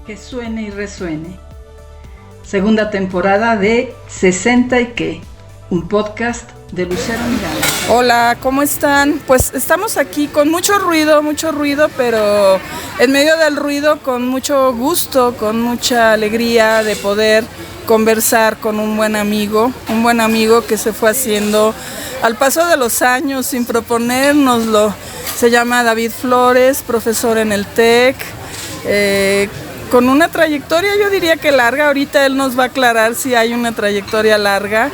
Que suene y resuene. Segunda temporada de 60 y qué, un podcast de Lucero Miranda. Hola, ¿cómo están? Pues estamos aquí con mucho ruido, pero en medio del ruido con mucho gusto, con mucha alegría de poder conversar con un buen amigo que se fue haciendo al paso de los años sin proponérnoslo. Se llama David Flores, profesor en el TEC, con una trayectoria, yo diría que larga. Ahorita él nos va a aclarar si hay una trayectoria larga.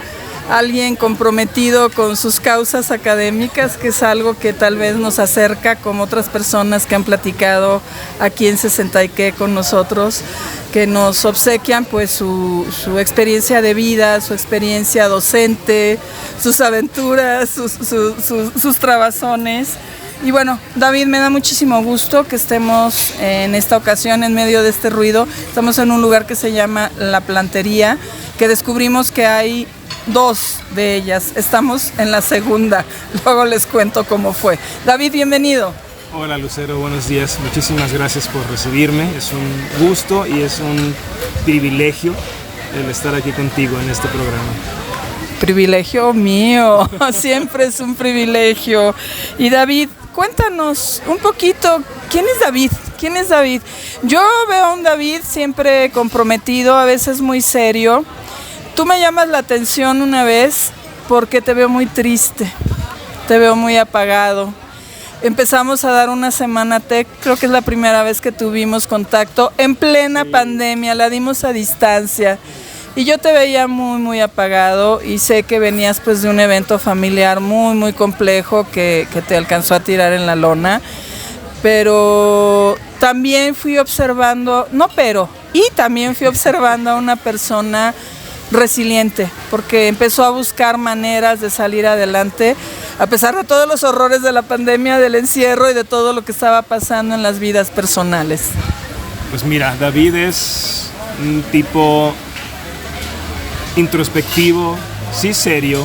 Alguien comprometido con sus causas académicas, que es algo que tal vez nos acerca como otras personas que han platicado aquí en 60 y qué con nosotros, que nos obsequian pues su experiencia de vida, su experiencia docente, sus aventuras, sus trabazones. Y bueno, David, me da muchísimo gusto que estemos en esta ocasión en medio de este ruido. Estamos en un lugar que se llama La Plantería, que descubrimos que hay 2 de ellas. Estamos en la segunda. Luego les cuento cómo fue. David, bienvenido. Hola Lucero, buenos días. Muchísimas gracias por recibirme. Es un gusto y es un privilegio el estar aquí contigo en este programa. Privilegio mío, siempre es un privilegio. Y David, cuéntanos un poquito, ¿quién es David? ¿Quién es David? Yo veo a un David siempre comprometido, a veces muy serio. Tú me llamas la atención una vez porque te veo muy triste, te veo muy apagado. Empezamos a dar una semana TEC, creo que es la primera vez que tuvimos contacto en plena pandemia, la dimos a distancia. Y yo te veía muy apagado y sé que venías pues de un evento familiar muy complejo que te alcanzó a tirar en la lona. Pero también fui observando, también fui observando a una persona resiliente, porque empezó a buscar maneras de salir adelante, a pesar de todos los horrores de la pandemia, del encierro y de todo lo que estaba pasando en las vidas personales. Pues mira, David es un tipo introspectivo, sí serio,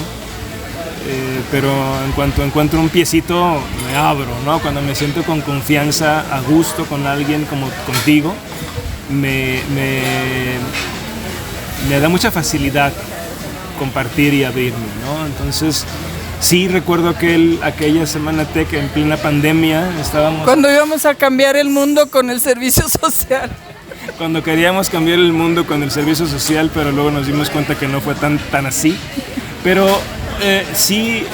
pero en cuanto encuentro un piecito me abro, ¿no? Cuando me siento con confianza, a gusto con alguien como contigo, me da mucha facilidad compartir y abrirme, ¿no? Entonces, sí recuerdo aquella semana TEC en plena pandemia, cuando íbamos a cambiar el mundo con el servicio social. Cuando queríamos cambiar el mundo con el servicio social, pero luego nos dimos cuenta que no fue tan así. Pero sí,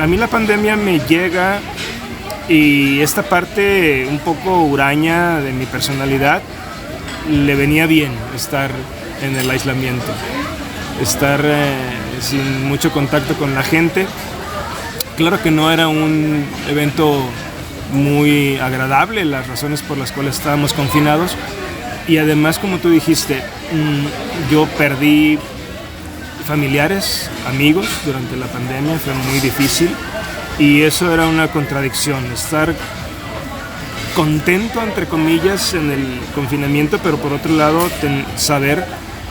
a mí la pandemia me llega y esta parte un poco huraña de mi personalidad le venía bien estar en el aislamiento, estar sin mucho contacto con la gente. Claro que no era un evento muy agradable, las razones por las cuales estábamos confinados. Y además, como tú dijiste, yo perdí familiares, amigos durante la pandemia, fue muy difícil. Y eso era una contradicción, estar contento, entre comillas, en el confinamiento, pero por otro lado, saber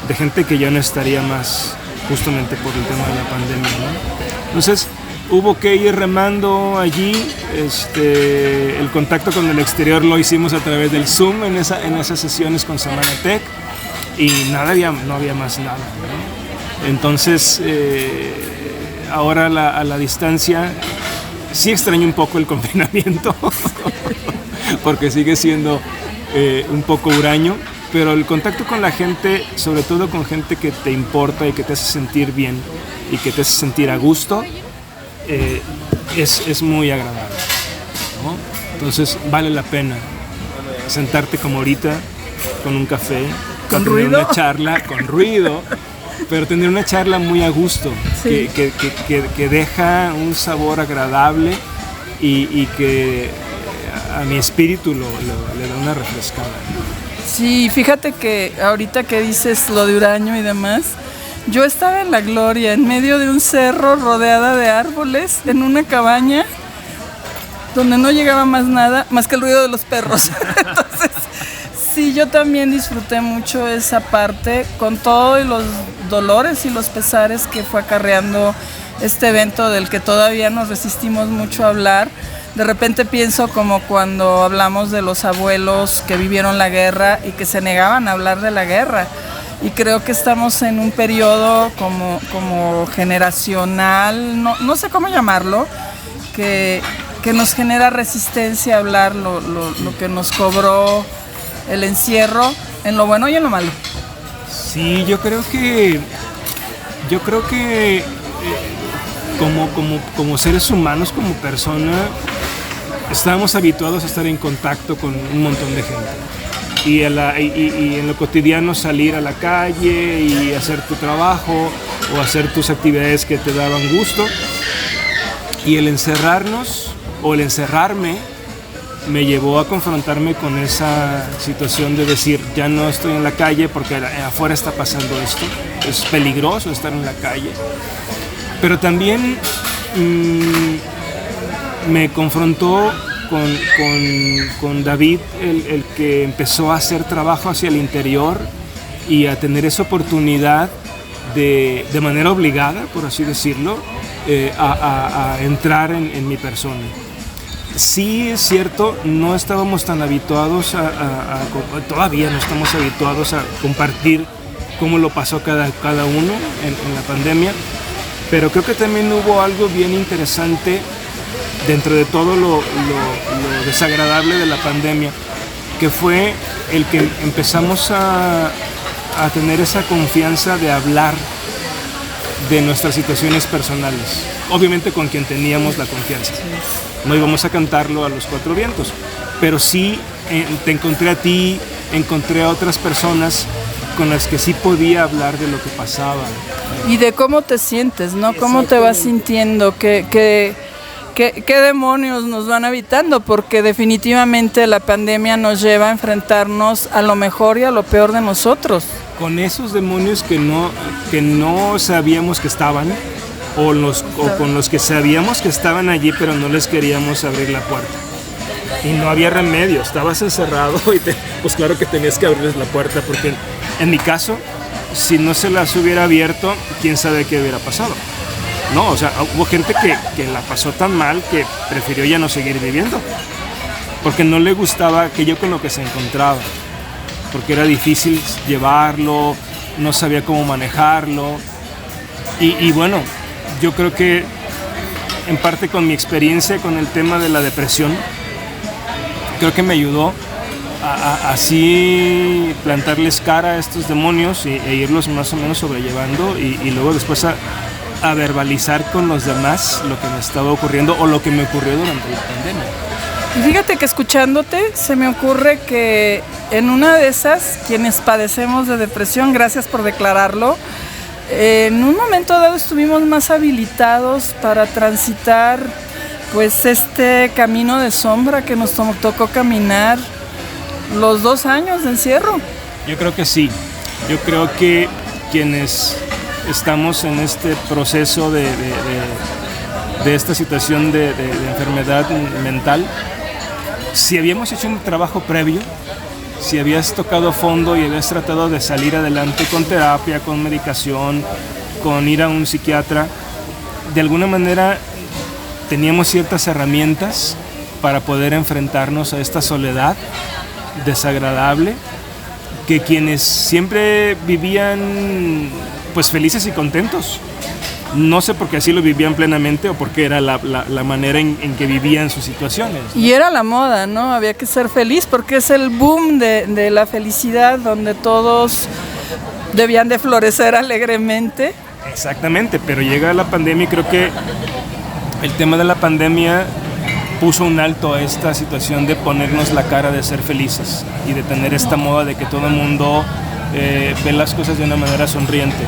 de gente que ya no estaría más, justamente por el tema de la pandemia, ¿no? Entonces, hubo que ir remando allí. El contacto con el exterior lo hicimos a través del Zoom en esas sesiones con Semana TEC y no había más nada, ¿no? Entonces, ahora a la distancia sí extraño un poco el confinamiento porque sigue siendo un poco huraño, pero el contacto con la gente, sobre todo con gente que te importa y que te hace sentir bien y que te hace sentir a gusto, es muy agradable, ¿no? Entonces vale la pena sentarte como ahorita con un café, con tener ruido, una charla con ruido, pero tener una charla muy a gusto, sí. que deja un sabor agradable y que a mi espíritu le da una refrescada. Sí, fíjate que ahorita que dices lo de huraño y demás, yo estaba en la gloria, en medio de un cerro rodeada de árboles, en una cabaña donde no llegaba más nada, más que el ruido de los perros. Entonces, sí, yo también disfruté mucho esa parte, con todos los dolores y los pesares que fue acarreando este evento del que todavía nos resistimos mucho a hablar, De repente pienso como cuando hablamos de los abuelos que vivieron la guerra y que se negaban a hablar de la guerra. Y creo que estamos en un periodo como generacional, no sé cómo llamarlo, que nos genera resistencia a hablar lo que nos cobró el encierro, en lo bueno y en lo malo. Sí, yo creo que como seres humanos, como persona, estábamos habituados a estar en contacto con un montón de gente. Y en lo cotidiano salir a la calle y hacer tu trabajo o hacer tus actividades que te daban gusto. Y el encerrarnos o el encerrarme me llevó a confrontarme con esa situación de decir, ya no estoy en la calle porque afuera está pasando esto, es peligroso estar en la calle. Pero también me confrontó con David, el que empezó a hacer trabajo hacia el interior y a tener esa oportunidad de manera obligada, por así decirlo, a entrar en mi persona. Sí, es cierto, no estábamos tan habituados todavía no estamos habituados a compartir cómo lo pasó cada uno en la pandemia, pero creo que también hubo algo bien interesante dentro de todo lo desagradable de la pandemia, que fue el que empezamos a tener esa confianza de hablar de nuestras situaciones personales, obviamente con quien teníamos la confianza. No íbamos a cantarlo a los cuatro vientos, pero sí te encontré a ti, encontré a otras personas con las que sí podía hablar de lo que pasaba. Y de cómo te sientes, ¿no? Cómo te vas sintiendo, ¿Qué demonios nos van habitando? Porque definitivamente la pandemia nos lleva a enfrentarnos a lo mejor y a lo peor de nosotros. Con esos demonios que no sabíamos que estaban, o con los que sabíamos que estaban allí, pero no les queríamos abrir la puerta. Y no había remedio, estabas encerrado y pues claro que tenías que abrirles la puerta, porque en mi caso, si no se las hubiera abierto, quién sabe qué hubiera pasado. No, o sea, hubo gente que la pasó tan mal que prefirió ya no seguir viviendo, porque no le gustaba aquello con lo que se encontraba, porque era difícil llevarlo, no sabía cómo manejarlo. Y bueno, yo creo que en parte con mi experiencia con el tema de la depresión, creo que me ayudó a así plantarles cara a estos demonios e irlos más o menos sobrellevando y luego después a verbalizar con los demás lo que me estaba ocurriendo o lo que me ocurrió durante la pandemia. Y fíjate que escuchándote se me ocurre que en una de esas, quienes padecemos de depresión, gracias por declararlo, en un momento dado estuvimos más habilitados para transitar pues este camino de sombra que nos tocó caminar los 2 años de encierro. Yo creo que sí, yo creo que quienes estamos en este proceso de esta situación de enfermedad mental, si habíamos hecho un trabajo previo, si habías tocado fondo y habías tratado de salir adelante con terapia, con medicación, con ir a un psiquiatra, de alguna manera teníamos ciertas herramientas para poder enfrentarnos a esta soledad desagradable que quienes siempre vivían pues felices y contentos. No sé por qué así lo vivían plenamente o porque era la manera en que vivían sus situaciones, ¿no? Y era la moda, ¿no? Había que ser feliz porque es el boom de la felicidad donde todos debían de florecer alegremente. Exactamente, pero llega la pandemia y creo que el tema de la pandemia puso un alto a esta situación de ponernos la cara de ser felices y de tener esta moda de que todo el mundo ve las cosas de una manera sonriente.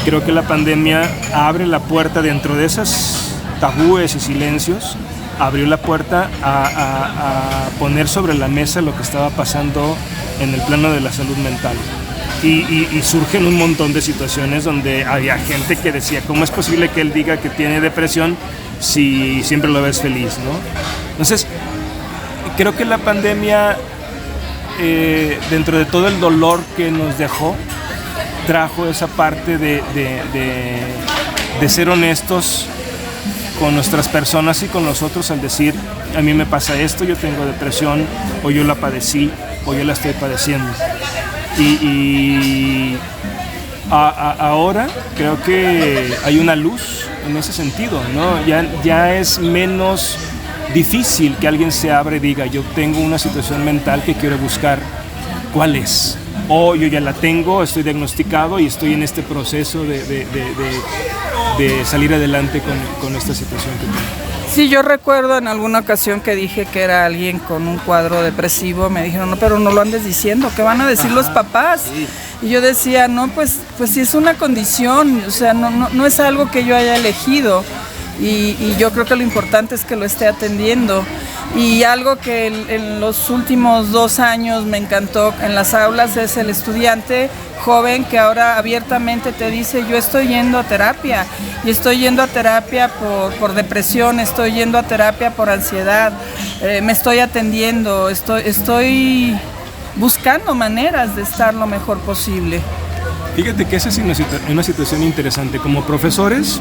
Creo que la pandemia abre la puerta dentro de esas tabúes y silencios, abrió la puerta a poner sobre la mesa lo que estaba pasando en el plano de la salud mental. Y surgen un montón de situaciones donde había gente que decía, ¿cómo es posible que él diga que tiene depresión si siempre lo ves feliz, ¿no? Entonces, creo que la pandemia, dentro de todo el dolor que nos dejó, trajo esa parte de ser honestos con nuestras personas y con nosotros al decir, a mí me pasa esto, yo tengo depresión, o yo la padecí, o yo la estoy padeciendo. Y ahora creo que hay una luz en ese sentido, ¿no? Ya es menos difícil que alguien se abra y diga, yo tengo una situación mental que quiero buscar, ¿cuál es? O yo ya la tengo, estoy diagnosticado y estoy en este proceso de salir adelante con esta situación que tengo. Sí, yo recuerdo en alguna ocasión que dije que era alguien con un cuadro depresivo, me dijeron, no, pero no lo andes diciendo, ¿qué van a decir los papás? Sí. Y yo decía, no, pues sí es una condición, o sea, no es algo que yo haya elegido, y yo creo que lo importante es que lo esté atendiendo. Y algo que en los últimos 2 años me encantó en las aulas es el estudiante joven que ahora abiertamente te dice, yo estoy yendo a terapia, y estoy yendo a terapia por depresión, estoy yendo a terapia por ansiedad, me estoy atendiendo, estoy buscando maneras de estar lo mejor posible. Fíjate que esa es una situación interesante. Como profesores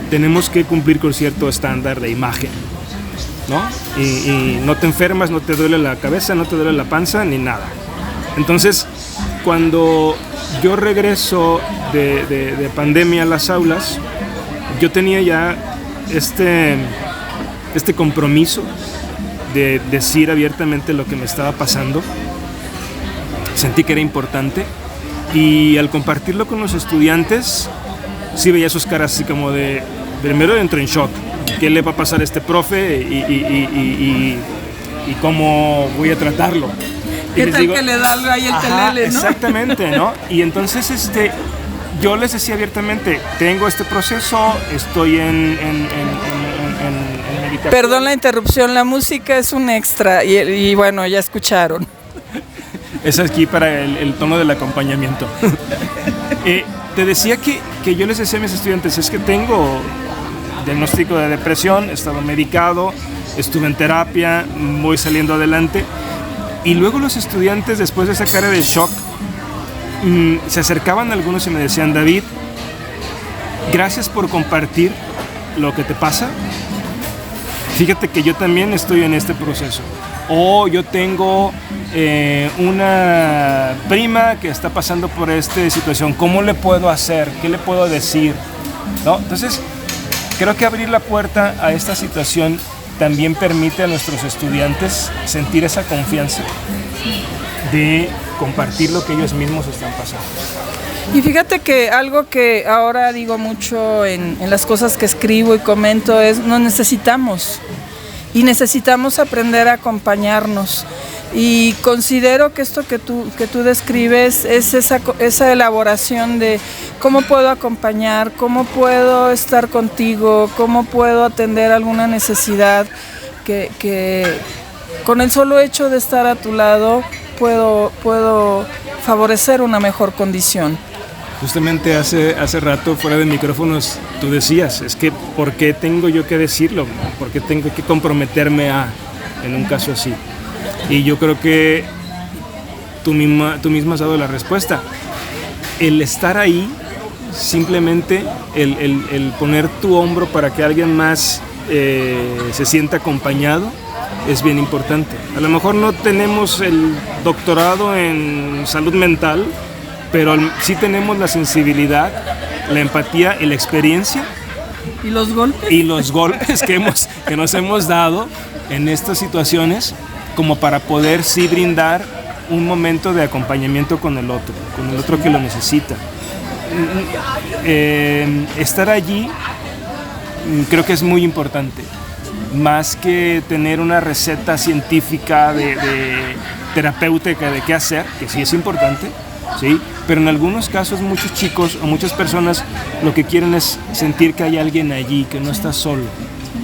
tenemos que cumplir con cierto estándar de imagen, ¿no? Y no te enfermas, no te duele la cabeza, no te duele la panza, ni nada. Entonces, cuando yo regreso de pandemia a las aulas, yo tenía ya este compromiso de decir abiertamente lo que me estaba pasando. Sentí que era importante, y al compartirlo con los estudiantes, sí veía sus caras así como de primero entro en shock. ¿Qué le va a pasar a este profe y cómo voy a tratarlo? ¿Qué tal que le da algo ahí el telele, no? Exactamente, ¿no? Y entonces yo les decía abiertamente, tengo este proceso, estoy en meditación. Perdón la interrupción, la música es un extra y bueno, ya escucharon. Es aquí para el tono del acompañamiento. Te decía que yo les decía a mis estudiantes, es que tengo diagnóstico de depresión, he estado medicado, estuve en terapia, voy saliendo adelante. Y luego los estudiantes, después de esa cara de shock, se acercaban a algunos y me decían, David, gracias por compartir lo que te pasa. Fíjate que yo también estoy en este proceso. O yo tengo una prima que está pasando por esta situación. ¿Cómo le puedo hacer? ¿Qué le puedo decir? ¿No? Entonces, creo que abrir la puerta a esta situación también permite a nuestros estudiantes sentir esa confianza de compartir lo que ellos mismos están pasando. Y fíjate que algo que ahora digo mucho en las cosas que escribo y comento es, nos necesitamos. Y necesitamos aprender a acompañarnos. Y considero que esto que tú describes es esa elaboración de cómo puedo acompañar, cómo puedo estar contigo, cómo puedo atender alguna necesidad que con el solo hecho de estar a tu lado puedo favorecer una mejor condición. Justamente hace rato, fuera de micrófonos, tú decías, es que ¿por qué tengo yo que decirlo? ¿Por qué tengo que comprometerme en un caso así? Y yo creo que tú misma has dado la respuesta. El estar ahí, simplemente el poner tu hombro para que alguien más se sienta acompañado, es bien importante. A lo mejor no tenemos el doctorado en salud mental, pero sí tenemos la sensibilidad, la empatía y la experiencia. ¿Y los golpes? Y los golpes que nos hemos dado en estas situaciones, como para poder sí brindar un momento de acompañamiento con el otro que lo necesita. Estar allí creo que es muy importante, más que tener una receta científica de terapéutica de qué hacer, que sí es importante, ¿sí? Pero en algunos casos muchos chicos o muchas personas lo que quieren es sentir que hay alguien allí, que no está solo,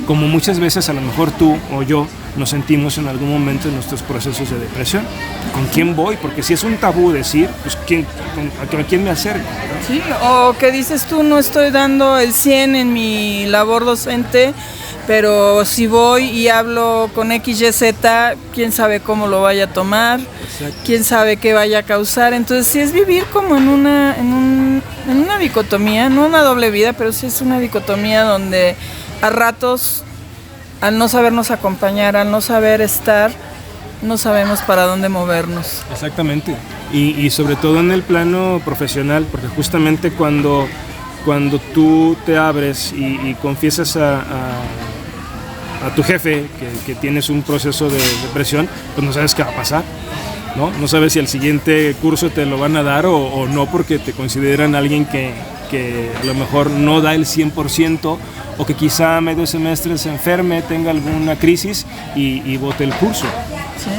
como muchas veces a lo mejor tú o yo nos sentimos en algún momento en nuestros procesos de depresión. ¿Con quién voy? Porque si es un tabú decir, pues ¿a quién me acerco? Sí, o que dices tú, no estoy dando el 100 en mi labor docente, pero si voy y hablo con XYZ, quién sabe cómo lo vaya a tomar. Exacto. Quién sabe qué vaya a causar. Entonces sí es vivir como en una dicotomía, no una doble vida, pero sí es una dicotomía donde a ratos, al no sabernos acompañar, al no saber estar, no sabemos para dónde movernos. Exactamente. Y sobre todo en el plano profesional, porque justamente cuando tú te abres y confiesas a tu jefe que tienes un proceso de depresión, pues no sabes qué va a pasar, ¿no? No sabes si al siguiente curso te lo van a dar o no, porque te consideran alguien que a lo mejor no da el 100%, o que quizá a medio semestre se enferme, tenga alguna crisis y bote el curso. Sí.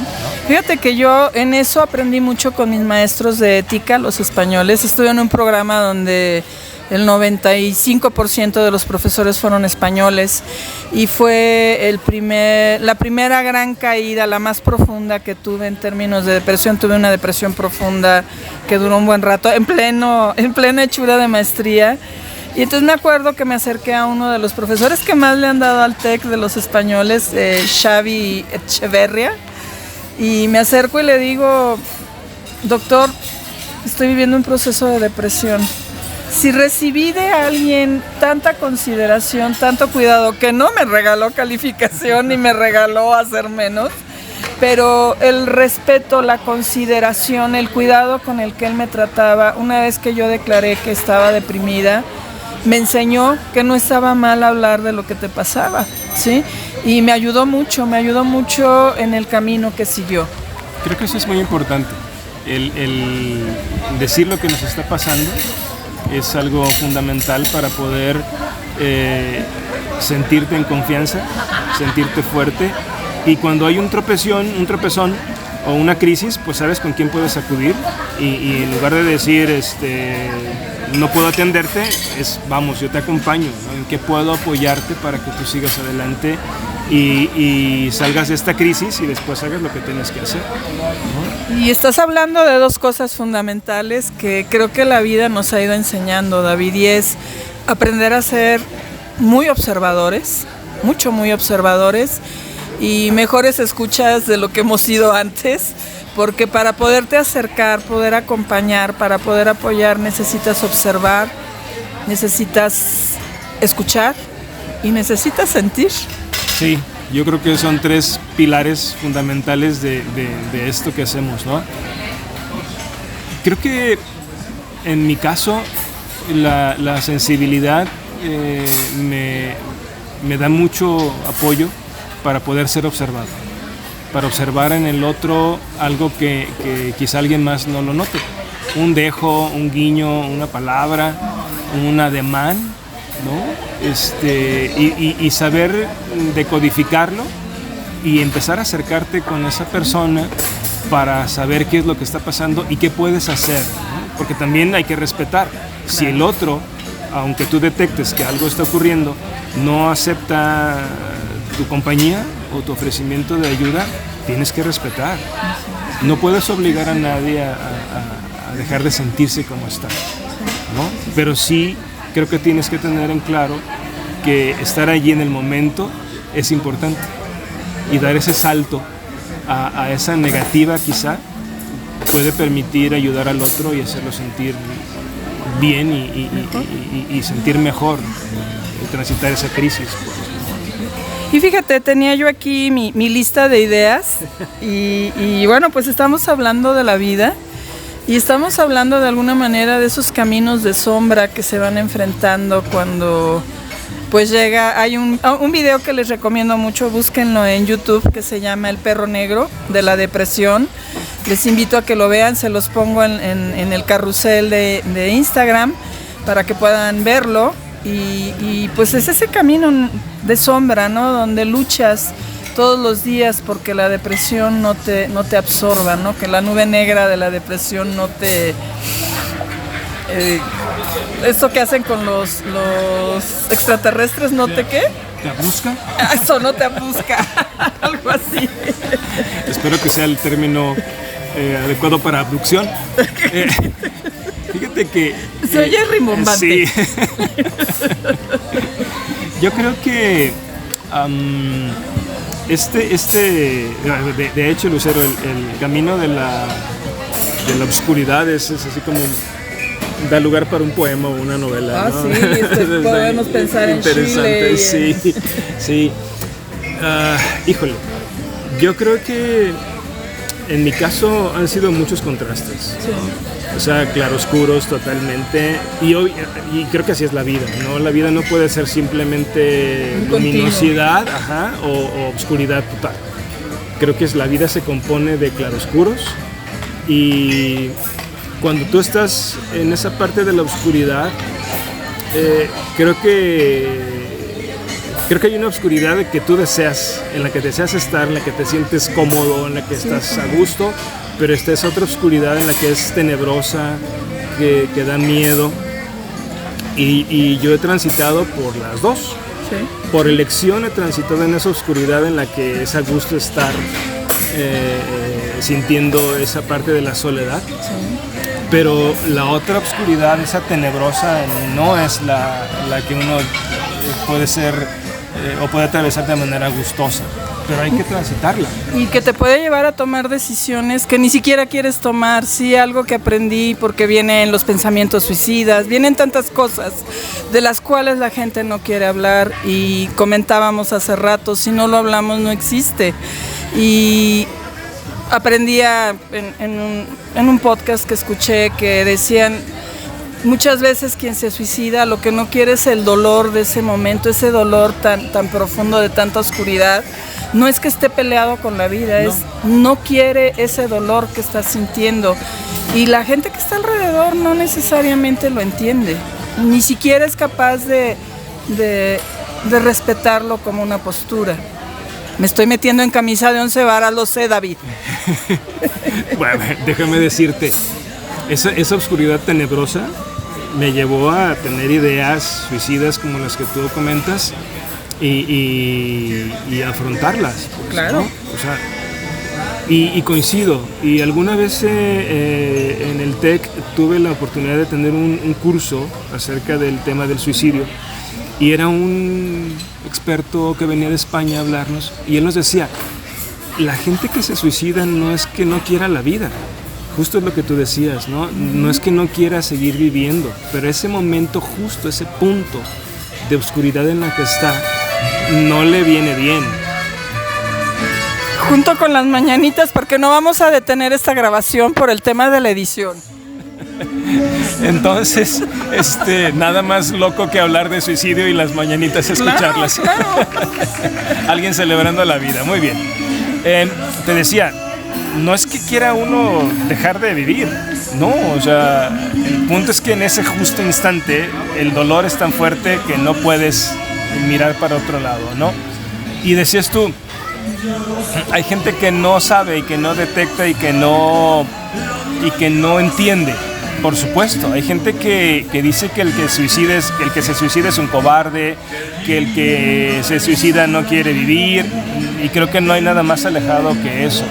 Fíjate que yo en eso aprendí mucho con mis maestros de ética, los españoles. Estuve en un programa donde el 95% de los profesores fueron españoles, y fue la primera gran caída, la más profunda que tuve en términos de depresión. Tuve una depresión profunda que duró un buen rato, en plena hechura de maestría. Y entonces me acuerdo que me acerqué a uno de los profesores que más le han dado al TEC de los españoles, Xavi Echeverria, y me acerco y le digo: doctor, estoy viviendo un proceso de depresión. Si recibí de alguien tanta consideración, tanto cuidado, que no me regaló calificación ni me regaló hacer menos, pero el respeto, la consideración, el cuidado con el que él me trataba, una vez que yo declaré que estaba deprimida, me enseñó que no estaba mal hablar de lo que te pasaba, ¿sí? Y me ayudó mucho en el camino que siguió. Creo que eso es muy importante, el decir lo que nos está pasando. Es algo fundamental para poder sentirte en confianza, sentirte fuerte, y cuando hay un tropezón o una crisis, pues sabes con quién puedes acudir, y en lugar de decir no puedo atenderte, vamos, yo te acompaño, ¿no? ¿En qué puedo apoyarte para que tú sigas adelante y salgas de esta crisis y después hagas lo que tienes que hacer, ¿no? Y estás hablando de dos cosas fundamentales que creo que la vida nos ha ido enseñando, David, y es aprender a ser muy observadores, muy observadores, y mejores escuchas de lo que hemos sido antes, porque para poderte acercar, poder acompañar, para poder apoyar, necesitas observar, necesitas escuchar y necesitas sentir. Sí, yo creo que son 3 pilares fundamentales de esto que hacemos, ¿no? Creo que en mi caso la sensibilidad me da mucho apoyo para poder ser observado, para observar en el otro algo que quizá alguien más no lo note. Un dejo, un guiño, una palabra, un ademán, ¿no? Y saber decodificarlo y empezar a acercarte con esa persona para saber qué es lo que está pasando y qué puedes hacer, ¿no? Porque también hay que respetar. Si el otro, aunque tú detectes que algo está ocurriendo, no acepta tu compañía o tu ofrecimiento de ayuda, tienes que respetar. No puedes obligar a nadie a dejar de sentirse como está, ¿no? Pero sí creo que tienes que tener en claro que estar allí en el momento es importante, y dar ese salto a esa negativa quizá puede permitir ayudar al otro y hacerlo sentir bien y sentir mejor, transitar esa crisis, pues. Y fíjate, tenía yo aquí mi lista de ideas y bueno, pues estamos hablando de la vida y estamos hablando de alguna manera de esos caminos de sombra que se van enfrentando cuando pues hay un video que les recomiendo mucho, búsquenlo en YouTube, que se llama El perro negro de la depresión. Les invito a que lo vean, se los pongo en el carrusel de Instagram para que puedan verlo. Y pues es ese camino de sombra, ¿no? Donde luchas todos los días porque la depresión no te absorba, ¿no? Que la nube negra de la depresión no te... esto que hacen con los extraterrestres, ¿no te qué? ¿Te abusca? Eso, no te abusca, algo así. Espero que sea el término adecuado para abducción. Fíjate que... Se oye rimbombante. Sí. Yo creo que de hecho, Lucero, el camino de la oscuridad es así como da lugar para un poema o una novela. Ah, ¿no? sí, podemos pensar en interesante, Chile. Sí. Híjole, yo creo que en mi caso han sido muchos contrastes. Sí. O sea, claroscuros totalmente. Y creo que así es la vida, ¿no? La vida no puede ser simplemente luminosidad, o obscuridad total. Creo que la vida se compone de claroscuros. Y cuando tú estás en esa parte de la oscuridad, creo que hay una oscuridad que tú deseas, en la que deseas estar, en la que te sientes cómodo, en la que estás a gusto, pero esta es otra oscuridad en la que es tenebrosa, que da miedo. Y yo he transitado por las dos. Sí. Por elección he transitado en esa oscuridad en la que es a gusto estar sintiendo esa parte de la soledad. Sí. Pero la otra oscuridad, esa tenebrosa, no es la que uno puede ser o puede atravesar de manera gustosa, pero hay que transitarla. Y que te puede llevar a tomar decisiones que ni siquiera quieres tomar. Sí, algo que aprendí, porque vienen los pensamientos suicidas, vienen tantas cosas de las cuales la gente no quiere hablar, y comentábamos hace rato, si no lo hablamos no existe. Y aprendí en un podcast que escuché que decían, muchas veces quien se suicida lo que no quiere es el dolor de ese momento, ese dolor tan profundo de tanta oscuridad. No es que esté peleado con la vida, no quiere ese dolor que está sintiendo. Y la gente que está alrededor no necesariamente lo entiende, ni siquiera es capaz de respetarlo como una postura. Me estoy metiendo en camisa de 11 varas, lo sé, David. Bueno, déjame decirte, esa oscuridad tenebrosa me llevó a tener ideas suicidas como las que tú comentas y afrontarlas. Pues, claro. ¿no? O sea, y coincido. Y alguna vez en el TEC tuve la oportunidad de tener un curso acerca del tema del suicidio. Y era un experto que venía de España a hablarnos, y él nos decía, la gente que se suicida no es que no quiera la vida, justo es lo que tú decías, ¿no? No es que no quiera seguir viviendo, pero ese momento justo, ese punto de oscuridad en la que está, no le viene bien. Junto con las mañanitas, porque no vamos a detener esta grabación por el tema de la edición. Entonces, nada más loco que hablar de suicidio y las mañanitas escucharlas. Claro. Alguien celebrando la vida, muy bien. Te decía, no es que quiera uno dejar de vivir, no, o sea, el punto es que en ese justo instante el dolor es tan fuerte que no puedes mirar para otro lado, ¿no? Y decías tú, hay gente que no sabe y que no detecta y que no entiende. Por supuesto, hay gente que dice que el que se suicida es un cobarde, que el que se suicida no quiere vivir, y creo que no hay nada más alejado que eso.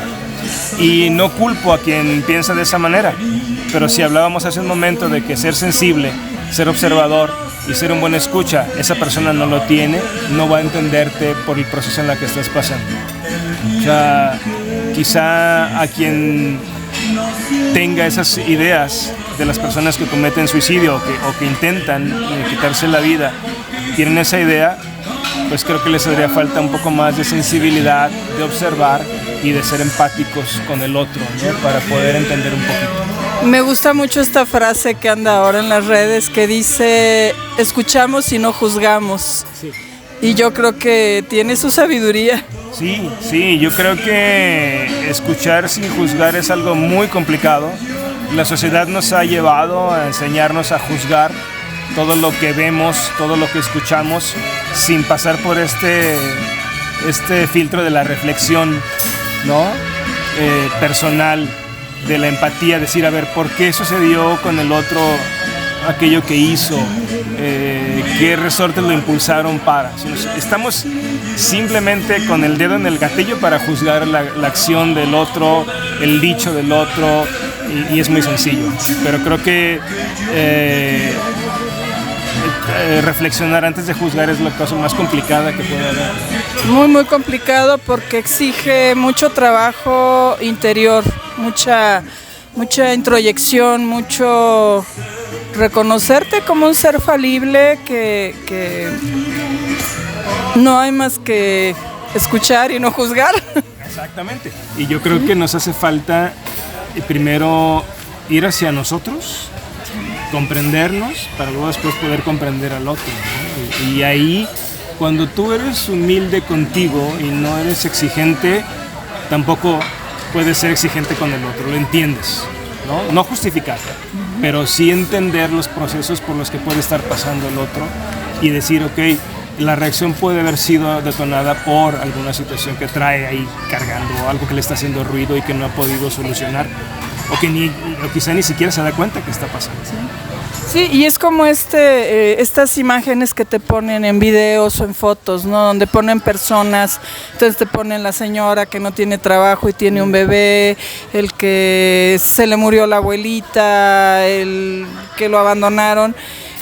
Y no culpo a quien piensa de esa manera, pero si hablábamos hace un momento de que ser sensible, ser observador y ser un buen escucha, esa persona no lo tiene, no va a entenderte por el proceso en el que estás pasando. O sea, quizá a quien tenga esas ideas de las personas que cometen suicidio o que intentan quitarse la vida, tienen esa idea, pues creo que les haría falta un poco más de sensibilidad, de observar y de ser empáticos con el otro, ¿no? Para poder entender un poquito. Me gusta mucho esta frase que anda ahora en las redes que dice, escuchamos y no juzgamos. Sí. Y yo creo que tiene su sabiduría. Sí, yo creo que escuchar sin juzgar es algo muy complicado. La sociedad nos ha llevado a enseñarnos a juzgar todo lo que vemos, todo lo que escuchamos, sin pasar por este filtro de la reflexión, ¿no? Personal, de la empatía, decir, a ver, ¿por qué sucedió con el otro aquello que hizo? ¿Qué resortes lo impulsaron para? Estamos simplemente con el dedo en el gatillo para juzgar la acción del otro, el dicho del otro, y es muy sencillo. Pero creo que reflexionar antes de juzgar es la cosa más complicada que puede haber. Muy, muy complicado porque exige mucho trabajo interior, mucha introyección, mucho reconocerte como un ser falible que no hay más que escuchar y no juzgar. Exactamente. Y yo creo que nos hace falta primero ir hacia nosotros, comprendernos, para luego después poder comprender al otro, ¿no? Y ahí, cuando tú eres humilde contigo y no eres exigente, tampoco puedes ser exigente con el otro, lo entiendes, ¿no? No justificar, pero sí entender los procesos por los que puede estar pasando el otro y decir, ok, la reacción puede haber sido detonada por alguna situación que trae ahí cargando, o algo que le está haciendo ruido y que no ha podido solucionar, o quizá ni siquiera se da cuenta que está pasando. Sí, y es como estas imágenes que te ponen en videos o en fotos, ¿no? Donde ponen personas, entonces te ponen la señora que no tiene trabajo y tiene un bebé, el que se le murió la abuelita, el que lo abandonaron.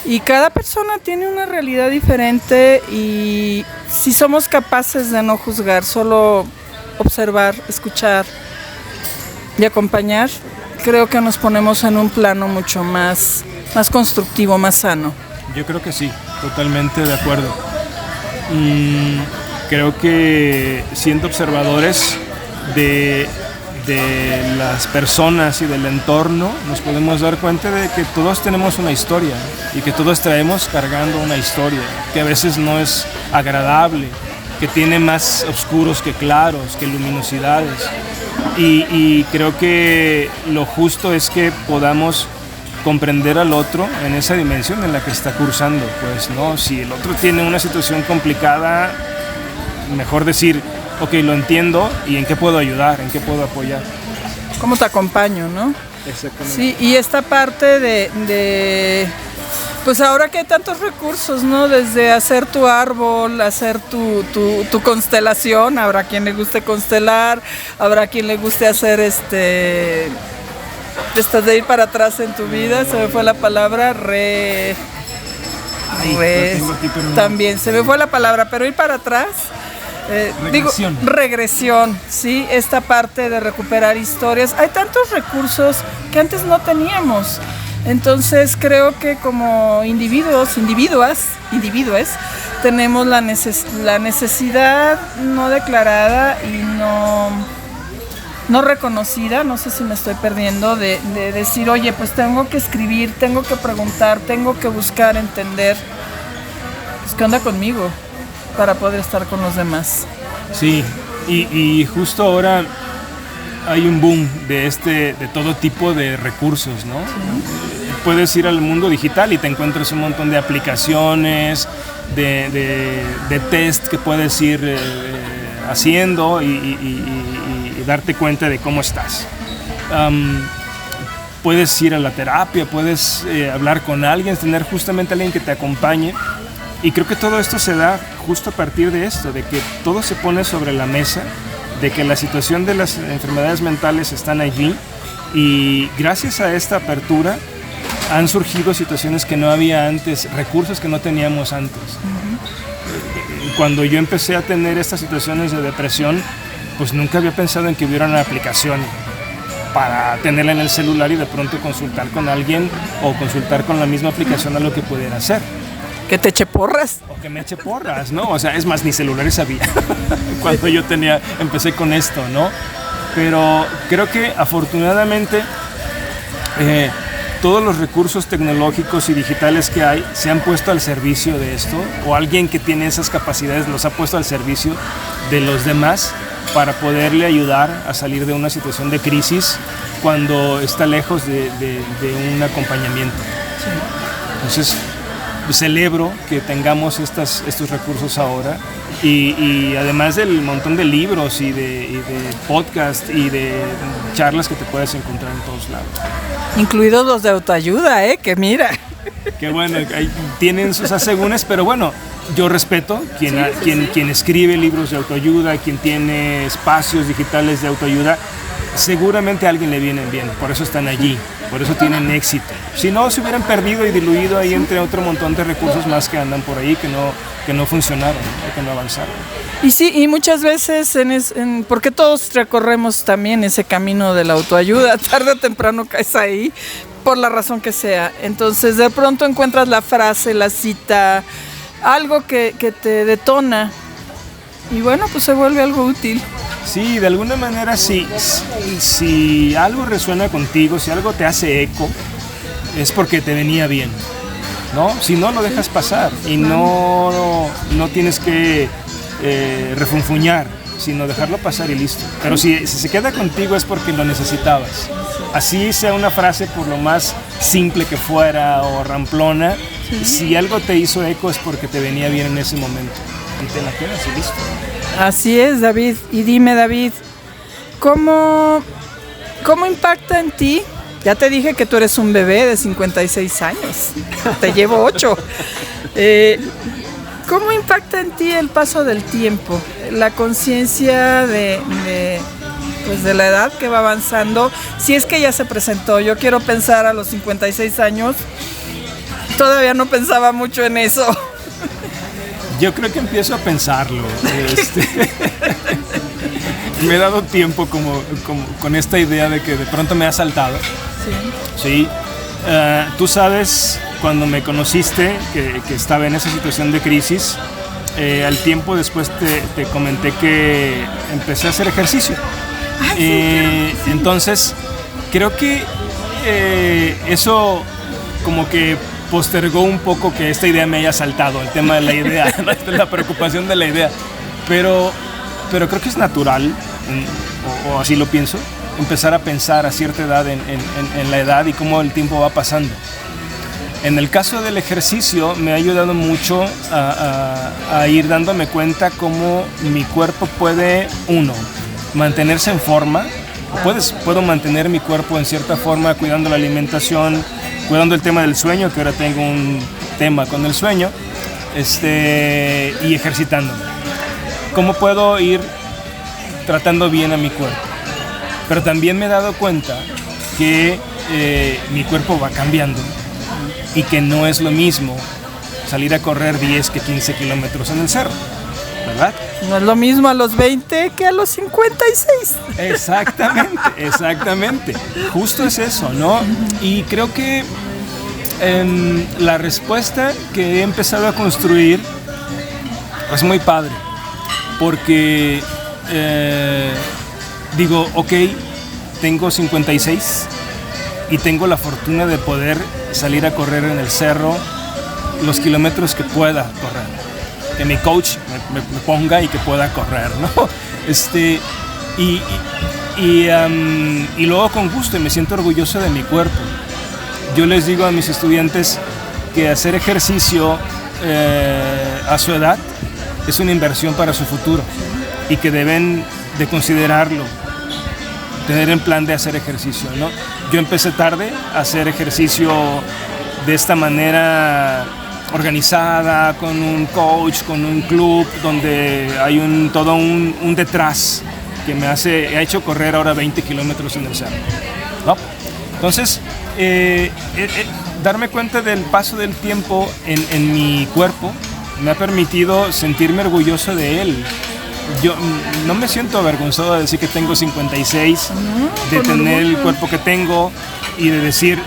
Y cada persona tiene una realidad diferente y si somos capaces de no juzgar, solo observar, escuchar y acompañar, creo que nos ponemos en un plano mucho más constructivo, más sano. Yo creo que sí, totalmente de acuerdo. Creo que siendo observadores de las personas y del entorno, nos podemos dar cuenta de que todos tenemos una historia y que todos traemos cargando una historia que a veces no es agradable, que tiene más oscuros que claros, que luminosidades. Y creo que lo justo es que podamos comprender al otro en esa dimensión en la que está cursando, pues, ¿no? Si el otro tiene una situación complicada, mejor decir, ok, lo entiendo, ¿y en qué puedo ayudar? ¿En qué puedo apoyar? ¿Cómo te acompaño, no? Exactamente. Sí, y esta parte de pues ahora que hay tantos recursos, ¿no? Desde hacer tu árbol, hacer tu constelación, habrá quien le guste constelar, habrá quien le guste hacer de ir para atrás en tu vida, se me fue la palabra, también se me fue la palabra, pero ir para atrás, regresión, sí, esta parte de recuperar historias, hay tantos recursos que antes no teníamos, entonces creo que como individuos, tenemos la necesidad no declarada y no reconocida, no sé si me estoy perdiendo, de decir, oye, pues tengo que escribir, tengo que preguntar, tengo que buscar entender, pues qué onda conmigo para poder estar con los demás. Sí, y justo ahora hay un boom de todo tipo de recursos, ¿no? Sí. Puedes ir al mundo digital y te encuentras un montón de aplicaciones, de test que puedes ir haciendo y darte cuenta de cómo estás. Puedes ir a la terapia, puedes hablar con alguien, tener justamente alguien que te acompañe. Y creo que todo esto se da justo a partir de esto, de que todo se pone sobre la mesa, de que la situación de las enfermedades mentales están allí y gracias a esta apertura han surgido situaciones que no había antes, recursos que no teníamos antes. Cuando yo empecé a tener estas situaciones de depresión, pues nunca había pensado en que hubiera una aplicación para tenerla en el celular y de pronto consultar con alguien o consultar con la misma aplicación a lo que pudiera hacer. Que te eche porras. O que me eche porras, ¿no? O sea, es más, ni celulares había cuando yo empecé con esto, ¿no? Pero creo que afortunadamente todos los recursos tecnológicos y digitales que hay se han puesto al servicio de esto, o alguien que tiene esas capacidades los ha puesto al servicio de los demás para poderle ayudar a salir de una situación de crisis cuando está lejos de un acompañamiento. Sí. Entonces, celebro que tengamos estos recursos ahora y además del montón de libros y de podcasts y de charlas que te puedes encontrar en todos lados. Incluidos los de autoayuda, que mira. Que bueno, tienen sus asegúnes, pero bueno, yo respeto quien escribe libros de autoayuda, quien tiene espacios digitales de autoayuda, seguramente a alguien le vienen bien, por eso están allí, por eso tienen éxito. Si no, se hubieran perdido y diluido ahí entre otro montón de recursos más que andan por ahí que no funcionaron, que no avanzaron. Y sí, y muchas veces, porque todos recorremos también ese camino de la autoayuda, tarde o temprano caes ahí, por la razón que sea. Entonces de pronto encuentras la frase, la cita, algo que te detona y bueno, pues se vuelve algo útil. Sí, de alguna manera si algo resuena contigo, si algo te hace eco, es porque te venía bien, ¿no? Si no, lo dejas pasar y no tienes que refunfuñar, sino dejarlo pasar y listo. Pero si se queda contigo es porque lo necesitabas. Así sea una frase por lo más simple que fuera o ramplona, si algo te hizo eco es porque te venía bien en ese momento. Y te la quedas y listo. Así es, David. Y dime, David, ¿cómo impacta en ti? Ya te dije que tú eres un bebé de 56 años. Te llevo 8. ¿Cómo impacta en ti el paso del tiempo? La conciencia de la edad que va avanzando. Si es que ya se presentó. Yo quiero pensar a los 56 años. Todavía no pensaba mucho en eso. Yo creo que empiezo a pensarlo. Me he dado tiempo como con esta idea de que de pronto me ha saltado. Sí. Tú sabes, cuando me conociste, que estaba en esa situación de crisis, al tiempo después te comenté que empecé a hacer ejercicio. Entonces, creo que eso como que postergó un poco que esta idea me haya saltado, el tema de la idea, ¿no? La preocupación de la idea. Pero creo que es natural, o así lo pienso, empezar a pensar a cierta edad en la edad y cómo el tiempo va pasando. En el caso del ejercicio me ha ayudado mucho a ir dándome cuenta cómo mi cuerpo puede, mantenerse en forma. Puedo mantener mi cuerpo en cierta forma cuidando la alimentación, cuidando el tema del sueño, que ahora tengo un tema con el sueño, y ejercitándome. ¿Cómo puedo ir tratando bien a mi cuerpo? Pero también me he dado cuenta que mi cuerpo va cambiando y que no es lo mismo salir a correr 10 que 15 kilómetros en el cerro, ¿verdad? No es lo mismo a los 20 que a los 56. Exactamente. Justo es eso, ¿no? Y creo que la respuesta que he empezado a construir es muy padre, porque digo, ok, tengo 56 y tengo la fortuna de poder salir a correr en el cerro los kilómetros que pueda correr. Que mi coach me ponga y que pueda correr, ¿no? Y luego con gusto, y me siento orgulloso de mi cuerpo. Yo les digo a mis estudiantes que hacer ejercicio a su edad es una inversión para su futuro y que deben de considerarlo, tener en plan de hacer ejercicio, ¿no? Yo empecé tarde a hacer ejercicio de esta manera organizada, con un coach, con un club, donde hay todo un detrás que me ha hecho correr ahora 20 kilómetros en el cerro, ¿no? Entonces, darme cuenta del paso del tiempo en mi cuerpo me ha permitido sentirme orgulloso de él. Yo no me siento avergonzado de decir que tengo 56, de tener el cuerpo que tengo y de decir,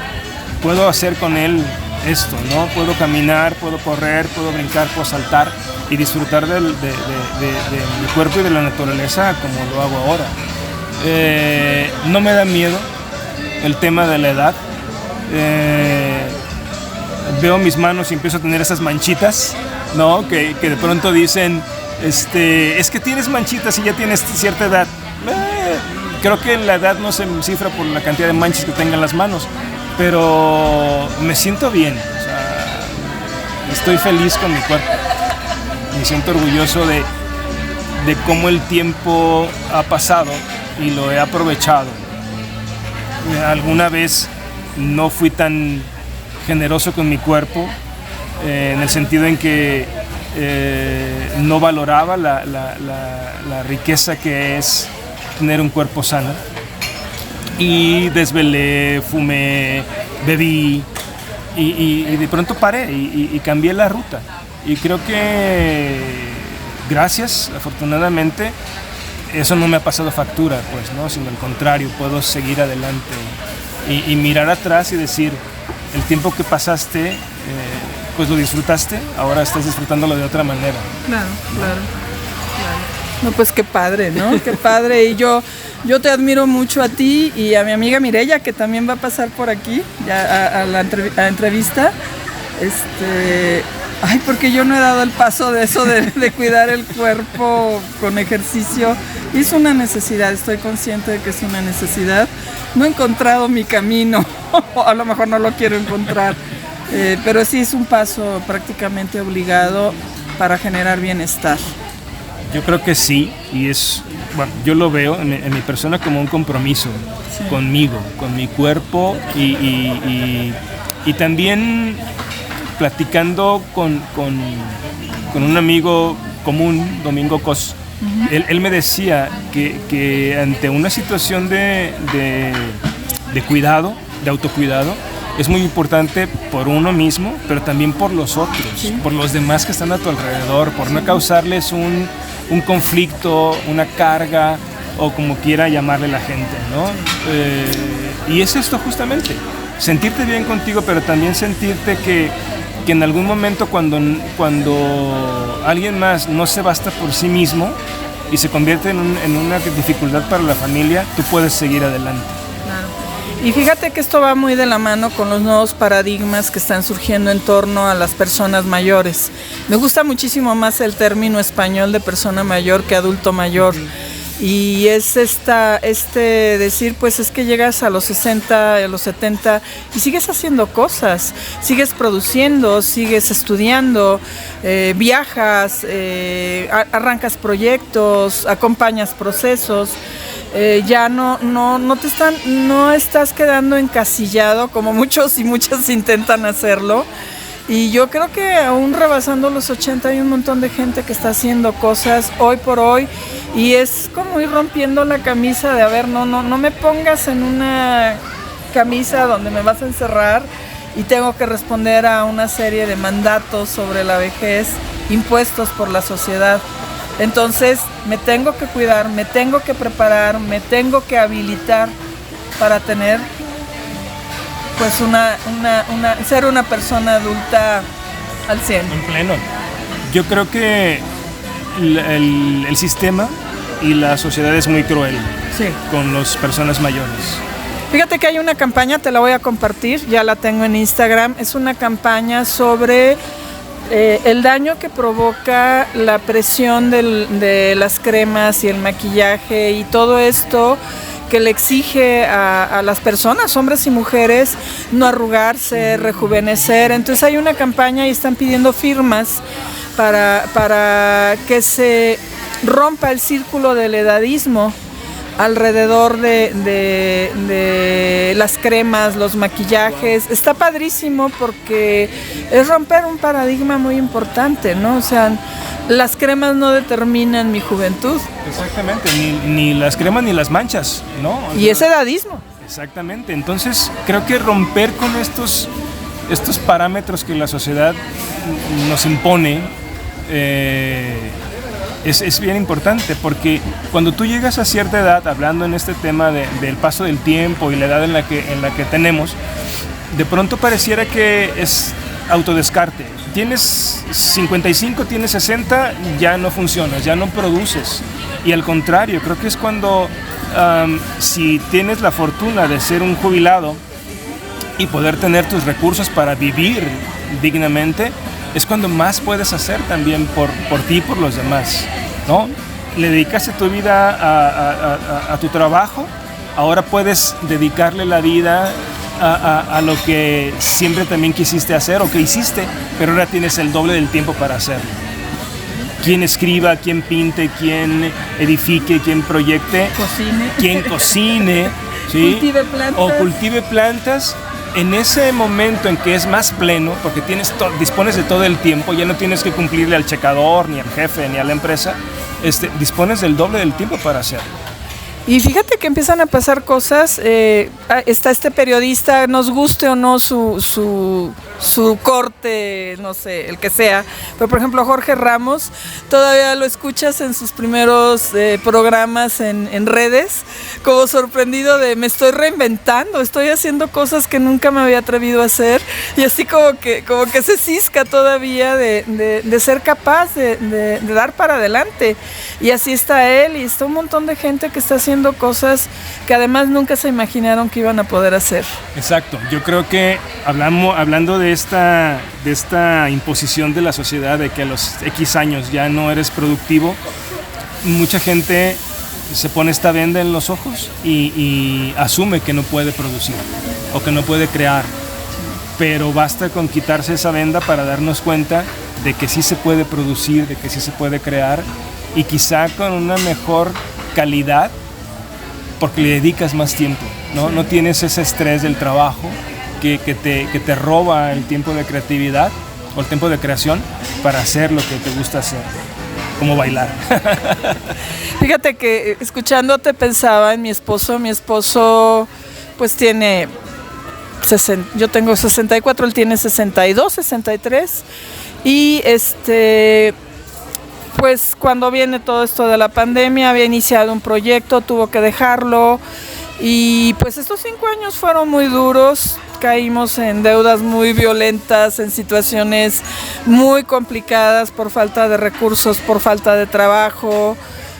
puedo hacer con él esto, ¿no? Puedo caminar, puedo correr, puedo brincar, puedo saltar y disfrutar de mi cuerpo y de la naturaleza como lo hago ahora. No me da miedo el tema de la edad. Veo mis manos y empiezo a tener esas manchitas, ¿no? Que de pronto dicen, es que tienes manchitas y ya tienes cierta edad. Creo que la edad no se cifra por la cantidad de manchas que tengan las manos, pero me siento bien, o sea, estoy feliz con mi cuerpo, me siento orgulloso de cómo el tiempo ha pasado y lo he aprovechado. Alguna vez no fui tan generoso con mi cuerpo, en el sentido en que no valoraba la riqueza que es tener un cuerpo sano. Y desvelé, fumé, bebí y de pronto paré y cambié la ruta. Y creo que gracias, afortunadamente, eso no me ha pasado factura, pues, ¿no? Sino al contrario, puedo seguir adelante y mirar atrás y decir, el tiempo que pasaste, pues lo disfrutaste, ahora estás disfrutándolo de otra manera. Claro. No, pues qué padre, ¿no? Qué padre. Y yo te admiro mucho a ti y a mi amiga Mireya, que también va a pasar por aquí ya a la entrevista. Ay, porque yo no he dado el paso de eso de cuidar el cuerpo con ejercicio. Y es una necesidad, estoy consciente de que es una necesidad. No he encontrado mi camino, a lo mejor no lo quiero encontrar, pero sí es un paso prácticamente obligado para generar bienestar. Yo creo que sí, y bueno, yo lo veo en mi persona como un compromiso conmigo, con mi cuerpo y también platicando con un amigo común, Domingo Cos. Él me decía que ante una situación de cuidado, de autocuidado, es muy importante por uno mismo, pero también por los otros, por los demás que están a tu alrededor, por no causarles un conflicto, una carga o como quiera llamarle la gente, ¿no? Y es esto justamente, sentirte bien contigo, pero también sentirte que en algún momento cuando alguien más no se basta por sí mismo y se convierte en una dificultad para la familia, tú puedes seguir adelante. Claro. Y fíjate que esto va muy de la mano con los nuevos paradigmas que están surgiendo en torno a las personas mayores. Me gusta muchísimo más el término español de persona mayor que adulto mayor. Y es decir, pues es que llegas a los 60, a los 70 y sigues haciendo cosas, sigues produciendo, sigues estudiando, viajas, arrancas proyectos, acompañas procesos. Ya no estás quedando encasillado como muchos y muchas intentan hacerlo. Y yo creo que aún rebasando los 80 hay un montón de gente que está haciendo cosas hoy por hoy y es como ir rompiendo la camisa de, a ver, no me pongas en una camisa donde me vas a encerrar y tengo que responder a una serie de mandatos sobre la vejez impuestos por la sociedad. Entonces me tengo que cuidar, me tengo que preparar, me tengo que habilitar para tener pues ser una persona adulta al 100. En pleno. Yo creo que el sistema y la sociedad es muy cruel con las personas mayores. Fíjate que hay una campaña, te la voy a compartir, ya la tengo en Instagram. Es una campaña sobre el daño que provoca la presión de las cremas y el maquillaje y todo esto que le exige a las personas, hombres y mujeres, no arrugarse, rejuvenecer. Entonces hay una campaña y están pidiendo firmas para que se rompa el círculo del edadismo alrededor de las cremas, los maquillajes. Está padrísimo porque es romper un paradigma muy importante, ¿no? O sea, las cremas no determinan mi juventud. Exactamente, ni las cremas ni las manchas, ¿no? Y es edadismo. Exactamente, entonces creo que romper con estos parámetros que la sociedad nos impone es bien importante, porque cuando tú llegas a cierta edad, hablando en este tema del paso del tiempo y la edad en la que tenemos, de pronto pareciera que es autodescarte. Tienes 55, tienes 60, ya no funcionas, ya no produces. Y al contrario, creo que es cuando, si tienes la fortuna de ser un jubilado y poder tener tus recursos para vivir dignamente, es cuando más puedes hacer también por ti y por los demás, ¿no? Le dedicaste tu vida a tu trabajo, ahora puedes dedicarle la vida a lo que siempre también quisiste hacer o que hiciste, pero ahora tienes el doble del tiempo para hacerlo. Quien escriba, quien pinte, quien edifique, quien proyecte, quien cocine, ¿sí? Cultive plantas. En ese momento en que es más pleno, porque dispones de todo el tiempo, ya no tienes que cumplirle al checador, ni al jefe, ni a la empresa, dispones del doble del tiempo para hacerlo. Y fíjate que empiezan a pasar cosas, está este periodista, nos guste o no su corte, no sé, el que sea, pero por ejemplo Jorge Ramos, todavía lo escuchas en sus primeros programas en redes, como sorprendido de me estoy reinventando, estoy haciendo cosas que nunca me había atrevido a hacer, y así como que se cisca todavía de ser capaz de dar para adelante. Y así está él, y está un montón de gente que está haciendo cosas que además nunca se imaginaron que iban a poder hacer. Exacto, yo creo que hablando de esta imposición de la sociedad de que a los X años ya no eres productivo, mucha gente se pone esta venda en los ojos y asume que no puede producir o que no puede crear, pero basta con quitarse esa venda para darnos cuenta de que sí se puede producir, de que sí se puede crear, y quizá con una mejor calidad porque le dedicas más tiempo, ¿no? No tienes ese estrés del trabajo que te roba el tiempo de creatividad o el tiempo de creación para hacer lo que te gusta hacer, como bailar. Fíjate que escuchándote pensaba en mi esposo pues tiene 60, yo tengo 64, él tiene 62, 63, y pues cuando viene todo esto de la pandemia, había iniciado un proyecto, tuvo que dejarlo, y pues estos 5 años fueron muy duros, caímos en deudas muy violentas, en situaciones muy complicadas por falta de recursos, por falta de trabajo,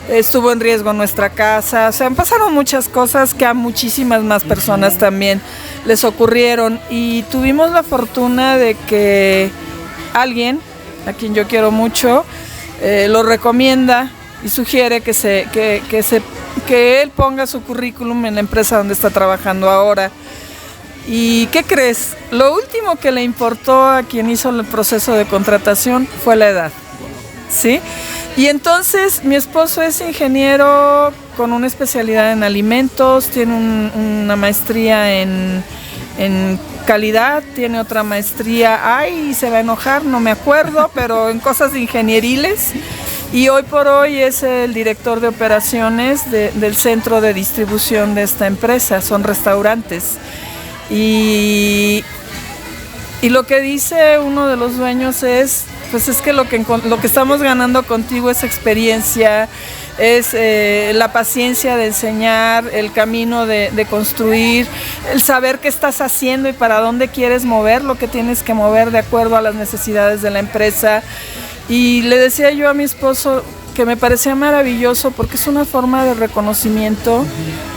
estuvo en riesgo nuestra casa, o sea, pasaron muchas cosas que a muchísimas más personas también les ocurrieron, y tuvimos la fortuna de que alguien, a quien yo quiero mucho, lo recomienda y sugiere que él ponga su currículum en la empresa donde está trabajando ahora. ¿Y qué crees? Lo último que le importó a quien hizo el proceso de contratación fue la edad, ¿sí? Y entonces mi esposo es ingeniero con una especialidad en alimentos, tiene una maestría en calidad, tiene otra maestría, se va a enojar, no me acuerdo, pero en cosas ingenieriles, y hoy por hoy es el director de operaciones del centro de distribución de esta empresa, son restaurantes. Y lo que dice uno de los dueños es que lo que estamos ganando contigo es experiencia, es la paciencia de enseñar, el camino de construir, el saber qué estás haciendo y para dónde quieres mover lo que tienes que mover de acuerdo a las necesidades de la empresa. Y le decía yo a mi esposo que me parecía maravilloso porque es una forma de reconocimiento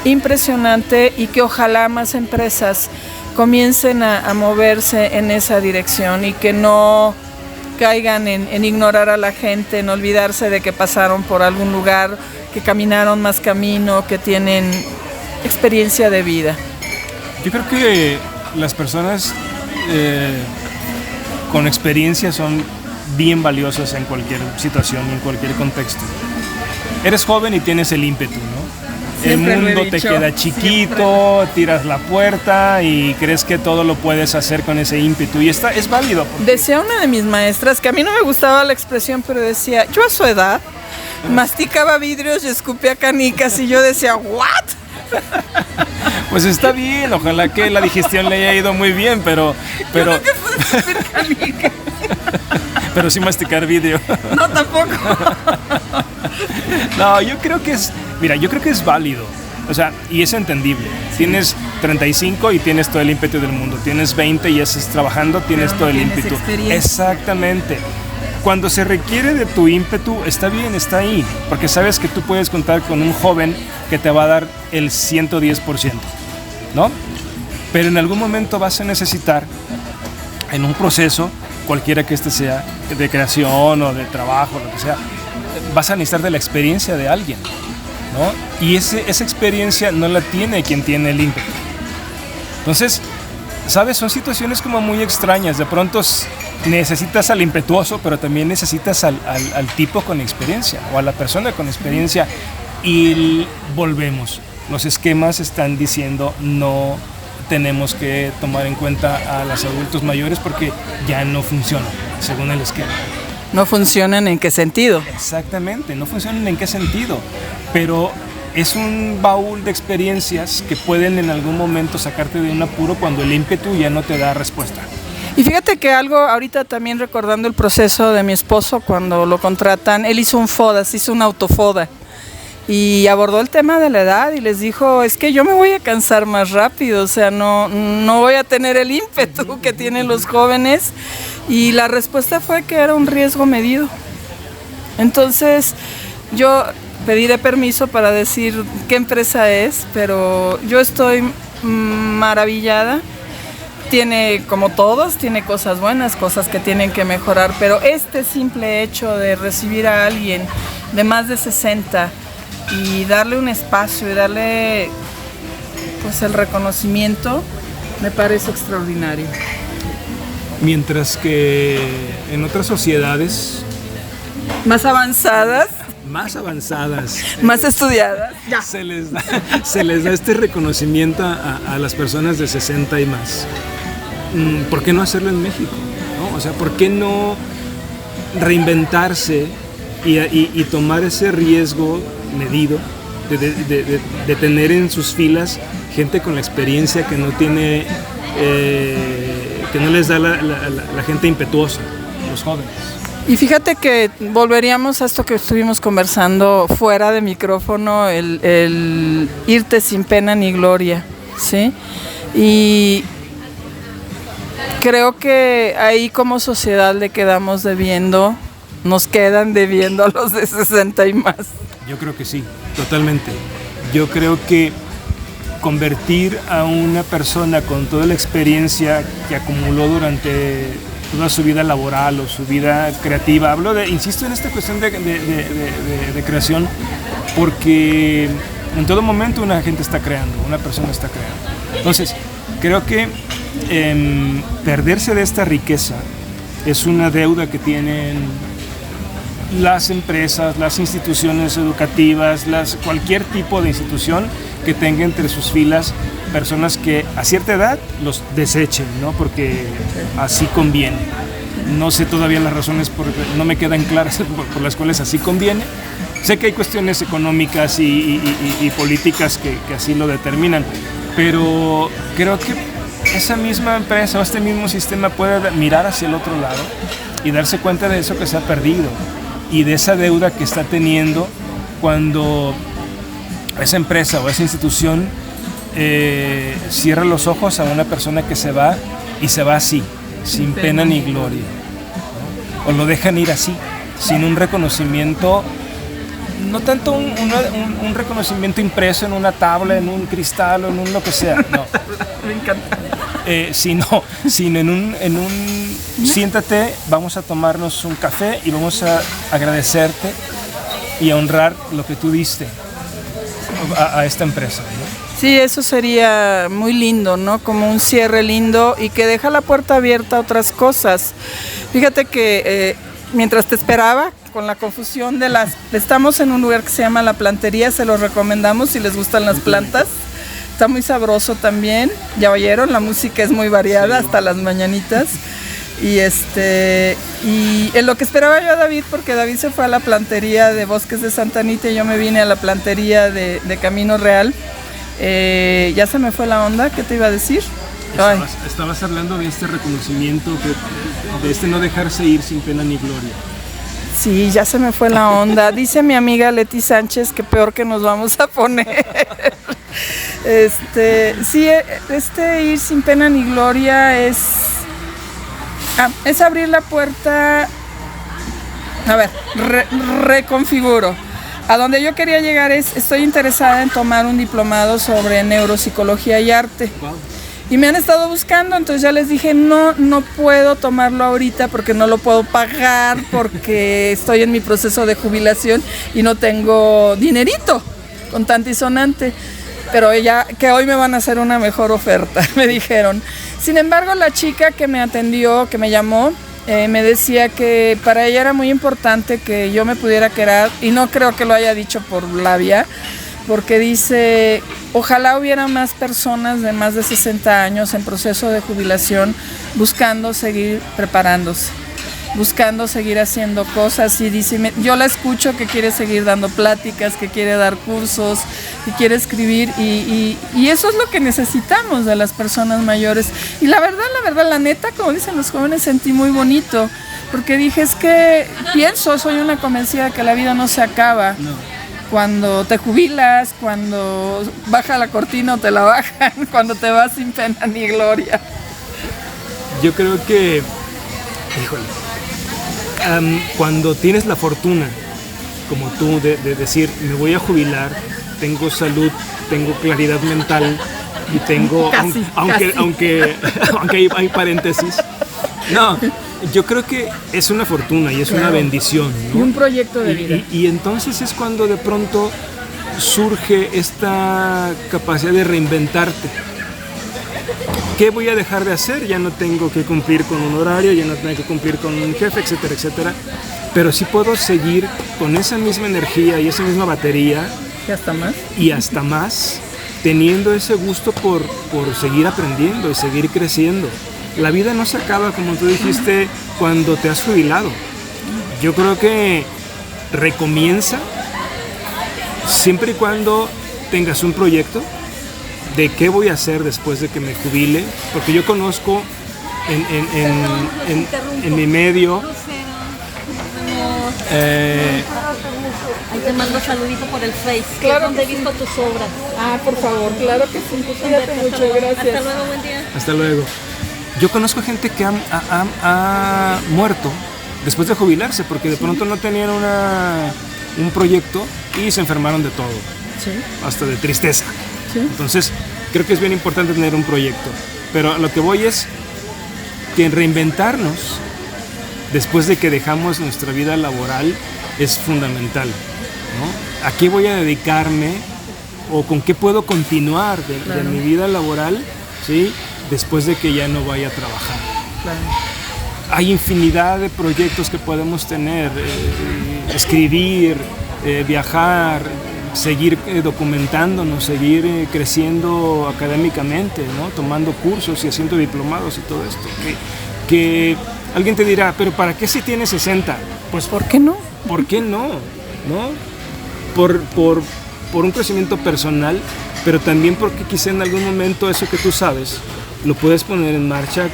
impresionante, y que ojalá más empresas comiencen a moverse en esa dirección y que no caigan en ignorar a la gente, en olvidarse de que pasaron por algún lugar, que caminaron más camino, que tienen experiencia de vida. Yo creo que las personas con experiencia son bien valiosas en cualquier situación y en cualquier contexto. Eres joven y tienes el ímpetu, ¿no? Siempre el mundo te queda chiquito, siempre. Tiras la puerta y crees que todo lo puedes hacer con ese ímpetu, y es válido. Decía una de mis maestras, que a mí no me gustaba la expresión, pero decía, yo a su edad masticaba vidrios y escupía canicas, y yo decía, ¿what? Pues está bien, ojalá que la digestión le haya ido muy bien, pero yo no que puedo escupir canicas. Pero sí masticar vidrio. No, tampoco. No, yo creo que es válido. O sea, y es entendible. Sí. Tienes 35 y tienes todo el ímpetu del mundo. Tienes 20 y ya estás trabajando, tienes todo el ímpetu. Exactamente. Cuando se requiere de tu ímpetu, está bien, está ahí. Porque sabes que tú puedes contar con un joven que te va a dar el 110%, ¿no? Pero en algún momento vas a necesitar, en un proceso, cualquiera que este sea, de creación o de trabajo, lo que sea, vas a necesitar de la experiencia de alguien, ¿no? Y esa experiencia no la tiene quien tiene el ímpetu. Entonces, ¿sabes? Son situaciones como muy extrañas. De pronto necesitas al impetuoso, pero también necesitas al tipo con experiencia o a la persona con experiencia. Y volvemos. Los esquemas están diciendo no tenemos que tomar en cuenta a los adultos mayores porque ya no funcionan según el esquema. ¿No funcionan en qué sentido? Exactamente, no funcionan en qué sentido. Pero es un baúl de experiencias que pueden en algún momento sacarte de un apuro cuando el ímpetu ya no te da respuesta. Y fíjate que algo, ahorita también recordando el proceso de mi esposo cuando lo contratan, él hizo un FODA, hizo una autofoda y abordó el tema de la edad y les dijo, es que yo me voy a cansar más rápido, o sea, no voy a tener el ímpetu que tienen los jóvenes, y la respuesta fue que era un riesgo medido. Entonces yo pediré permiso para decir qué empresa es, pero yo estoy maravillada. Tiene, como todos, tiene cosas buenas, cosas que tienen que mejorar, pero este simple hecho de recibir a alguien de más de 60 y darle un espacio y darle pues el reconocimiento, me parece extraordinario. Mientras que en otras sociedades más avanzadas, más estudiadas, se les da este reconocimiento a las personas de 60 y más. ¿Por qué no hacerlo en México? ¿No? O sea, ¿por qué no reinventarse y tomar ese riesgo medido de tener en sus filas gente con la experiencia que no tiene, que no les da la gente impetuosa, los jóvenes? Y fíjate que volveríamos a esto que estuvimos conversando fuera de micrófono, el irte sin pena ni gloria, ¿sí? Y creo que ahí como sociedad le quedamos debiendo, nos quedan debiendo a los de 60 y más. Yo creo que sí, totalmente. Yo creo que convertir a una persona con toda la experiencia que acumuló durante toda su vida laboral o su vida creativa, insisto en esta cuestión de creación, porque en todo momento una gente está creando, una persona está creando. Entonces, creo que perderse de esta riqueza es una deuda que tienen las empresas, las instituciones educativas, cualquier tipo de institución que tenga entre sus filas personas que a cierta edad los desechen, ¿no? Porque así conviene. No sé todavía las razones, no me quedan claras por las cuales así conviene. Sé que hay cuestiones económicas y políticas que así lo determinan, pero creo que esa misma empresa o este mismo sistema puede mirar hacia el otro lado y darse cuenta de eso que se ha perdido y de esa deuda que está teniendo cuando esa empresa o esa institución cierra los ojos a una persona que se va y se va así, sin pena ni gloria, ¿no? O lo dejan ir así, sin un reconocimiento, no tanto un reconocimiento impreso en una tabla, en un cristal o en un lo que sea, no. Me encanta. Sino en un siéntate, vamos a tomarnos un café y vamos a agradecerte y a honrar lo que tú diste a esta empresa, ¿no? Sí, eso sería muy lindo, ¿no? Como un cierre lindo y que deja la puerta abierta a otras cosas. Fíjate que mientras te esperaba, con la confusión estamos en un lugar que se llama La Plantería, se los recomendamos si les gustan las plantas. Está muy sabroso también, ya oyeron, la música es muy variada, sí, hasta las mañanitas. Y en lo que esperaba yo a David, porque David se fue a la plantería de Bosques de Santa Anita y yo me vine a la plantería de Camino Real. Ya se me fue la onda, ¿qué te iba a decir? Estabas hablando de este reconocimiento, de este no dejarse ir sin pena ni gloria. Sí, ya se me fue la onda. Dice mi amiga Leti Sánchez que peor que nos vamos a poner. Sí, ir sin pena ni gloria es abrir la puerta. A ver, reconfiguro. A donde yo quería llegar estoy interesada en tomar un diplomado sobre neuropsicología y arte. Wow. Y me han estado buscando, entonces ya les dije, no puedo tomarlo ahorita porque no lo puedo pagar, porque estoy en mi proceso de jubilación y no tengo dinerito con tanto y sonante. Pero ya que hoy me van a hacer una mejor oferta, me dijeron. Sin embargo, la chica que me atendió, que me llamó, me decía que para ella era muy importante que yo me pudiera quedar, y no creo que lo haya dicho por labia, porque dice, ojalá hubiera más personas de más de 60 años en proceso de jubilación buscando seguir preparándose. buscando seguir haciendo cosas y dice, yo la escucho que quiere seguir dando pláticas, que quiere dar cursos, que quiere escribir y eso es lo que necesitamos de las personas mayores. Y la verdad, la neta, como dicen los jóvenes, sentí muy bonito, porque dije, es que soy una convencida que la vida no se acaba. No. Cuando te jubilas, cuando baja la cortina o te la bajan, cuando te vas sin pena ni gloria. Yo creo que, cuando tienes la fortuna, como tú, de decir, me voy a jubilar, tengo salud, tengo claridad mental y tengo, casi. aunque hay paréntesis, no, yo creo que es una fortuna y es una bendición, ¿no? Y un proyecto de vida. Y entonces es cuando de pronto surge esta capacidad de reinventarte. ¿Qué voy a dejar de hacer? Ya no tengo que cumplir con un horario, ya no tengo que cumplir con un jefe, etcétera, etcétera. Pero sí puedo seguir con esa misma energía y esa misma batería. Y hasta más, teniendo ese gusto por seguir aprendiendo y seguir creciendo. La vida no se acaba, como tú dijiste, cuando te has jubilado. Yo creo que recomienza siempre y cuando tengas un proyecto de qué voy a hacer después de que me jubile, porque yo conozco en mi medio. Ahí te mando saludito por el Face, claro, donde he visto tus obras. Por favor, claro que sí. Cuídate mucho, gracias. Hasta luego, buen día. Hasta luego. Yo conozco gente que ha muerto después de jubilarse porque de pronto no tenían un proyecto y se enfermaron de todo, hasta de tristeza. Entonces, creo que es bien importante tener un proyecto. Pero a lo que voy es que reinventarnos después de que dejamos nuestra vida laboral es fundamental, ¿no? ¿A qué voy a dedicarme o con qué puedo continuar de mi vida laboral, ¿sí? Después de que ya no vaya a trabajar? Claro. Hay infinidad de proyectos que podemos tener, escribir, viajar, seguir documentándonos, seguir creciendo académicamente, ¿no? Tomando cursos y haciendo diplomados y todo esto. Que alguien te dirá, pero ¿para qué si tienes 60? Pues ¿por qué no? ¿Por qué no? ¿No? Por un crecimiento personal, pero también porque quizá en algún momento eso que tú sabes lo puedes poner en marcha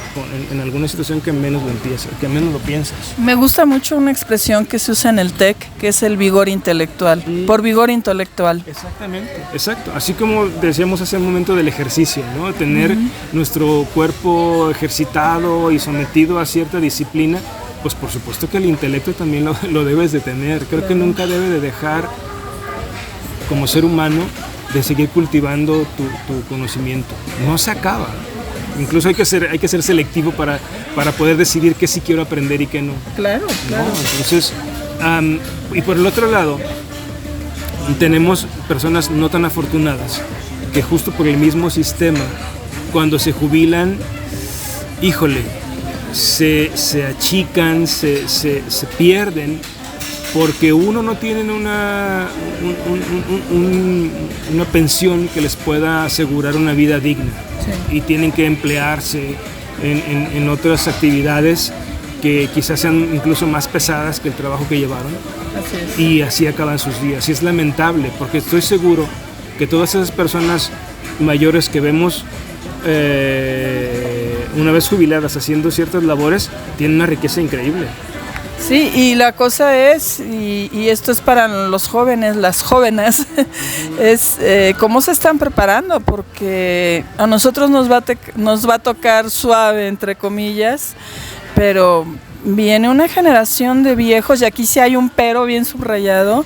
en alguna situación que menos lo piensas. Me gusta mucho una expresión que se usa en el TEC, que es el vigor intelectual, por vigor intelectual. Exactamente, exacto. Así como decíamos hace un momento del ejercicio, ¿no? Tener nuestro cuerpo ejercitado y sometido a cierta disciplina, pues por supuesto que el intelecto también lo debes de tener. Creo que nunca debe de dejar, como ser humano, de seguir cultivando tu conocimiento. No se acaba. Incluso hay que ser selectivo para poder decidir qué sí quiero aprender y qué no. Claro. ¿No? Entonces, y por el otro lado, tenemos personas no tan afortunadas que justo por el mismo sistema, cuando se jubilan, se achican, se pierden, porque uno no tienen una pensión que les pueda asegurar una vida digna. Y tienen que emplearse en otras actividades que quizás sean incluso más pesadas que el trabajo que llevaron. Así es. Y así acaban sus días. Y es lamentable, porque estoy seguro que todas esas personas mayores que vemos una vez jubiladas haciendo ciertas labores tienen una riqueza increíble. Sí, y la cosa es, y esto es para los jóvenes, las jóvenes, es cómo se están preparando, porque a nosotros nos va a tocar suave, entre comillas, pero viene una generación de viejos, y aquí sí hay un pero bien subrayado,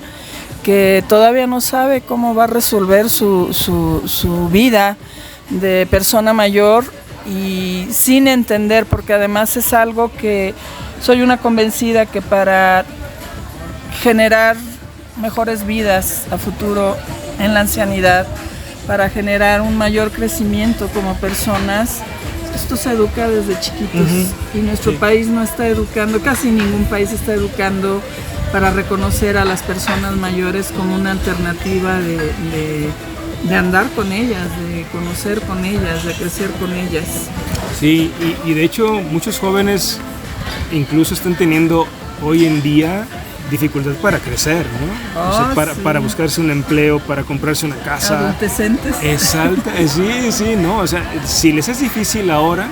que todavía no sabe cómo va a resolver su vida de persona mayor, y sin entender, porque además es algo que soy una convencida que para generar mejores vidas a futuro en la ancianidad, para generar un mayor crecimiento como personas, esto se educa desde chiquitos. Y nuestro país no está educando, casi ningún país está educando para reconocer a las personas mayores como una alternativa de andar con ellas, de conocer con ellas, de crecer con ellas. Sí, y de hecho muchos jóvenes incluso están teniendo hoy en día dificultad para crecer, ¿no? O sea, para buscarse un empleo, para comprarse una casa. Adolescentes. Exacto, sí, no, o sea, si les es difícil ahora,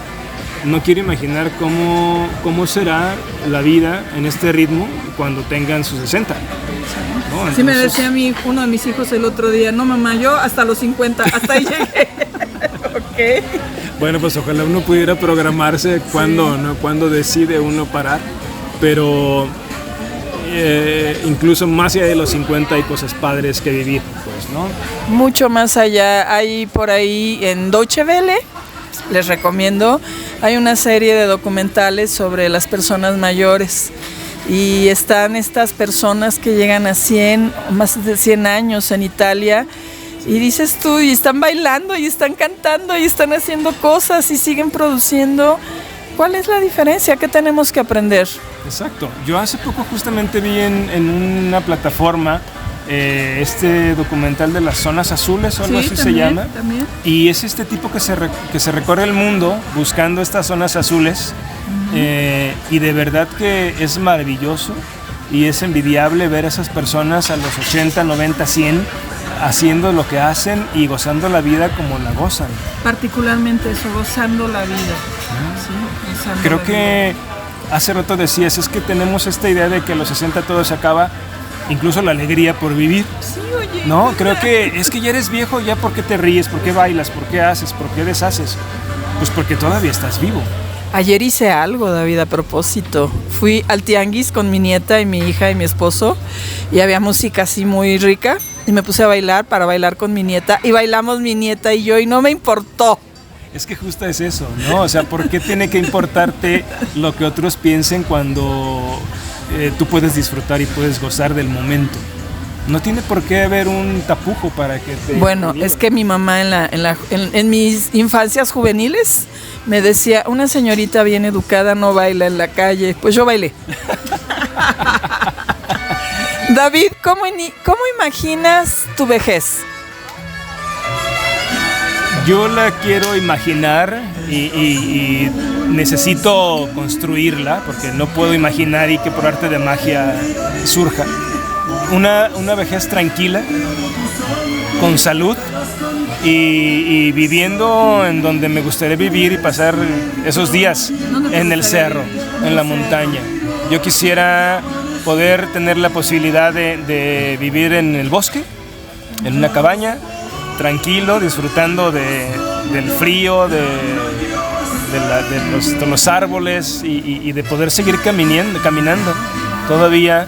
no quiero imaginar cómo será la vida en este ritmo cuando tengan sus 60. ¿no? Entonces, sí me decía uno de mis hijos el otro día, no mamá, yo hasta los 50, hasta ahí llegué. Ok. Bueno, pues ojalá uno pudiera programarse cuando decide uno parar, pero incluso más allá de los 50 hay cosas padres que vivir, pues, ¿no? Mucho más allá, hay por ahí en Deutsche Welle, les recomiendo, hay una serie de documentales sobre las personas mayores y están estas personas que llegan a 100, más de 100 años en Italia y dices tú, y están bailando y están cantando y están haciendo cosas y siguen produciendo. ¿Cuál es la diferencia? ¿Qué tenemos que aprender? Exacto. Yo hace poco justamente vi en una plataforma este documental de las zonas azules o algo así se llama. También. Y es este tipo que se recorre el mundo buscando estas zonas azules. Y de verdad que es maravilloso y es envidiable ver a esas personas a los 80, 90, 100 haciendo lo que hacen y gozando la vida como la gozan. Particularmente eso, gozando la vida. Sí, gozando Creo la que vida. hace rato decías, es que tenemos esta idea de que a los 60 todo se acaba, incluso la alegría por vivir. Sí, oye. No, creo que es que ya eres viejo, ya ¿por qué te ríes? ¿Por qué bailas? ¿Por qué haces? ¿Por qué deshaces? Pues porque todavía estás vivo. Ayer hice algo, David, a propósito. Fui al tianguis con mi nieta y mi hija y mi esposo y había música así muy rica y me puse a bailar para bailar con mi nieta y bailamos mi nieta y yo y no me importó. Es que justo es eso, ¿no? O sea, ¿por qué tiene que importarte lo que otros piensen cuando tú puedes disfrutar y puedes gozar del momento? No tiene por qué haber un tapujo para que te... Bueno, es que mi mamá en mis infancias juveniles me decía, una señorita bien educada no baila en la calle. Pues yo bailé. David, ¿cómo imaginas tu vejez? Yo la quiero imaginar y necesito construirla porque no puedo imaginar y que por arte de magia surja. Una vejez tranquila, con salud y viviendo en donde me gustaría vivir y pasar esos días en el cerro, en la montaña. Yo quisiera poder tener la posibilidad de vivir en el bosque, en una cabaña, tranquilo, disfrutando del frío, de los árboles y de poder seguir caminando todavía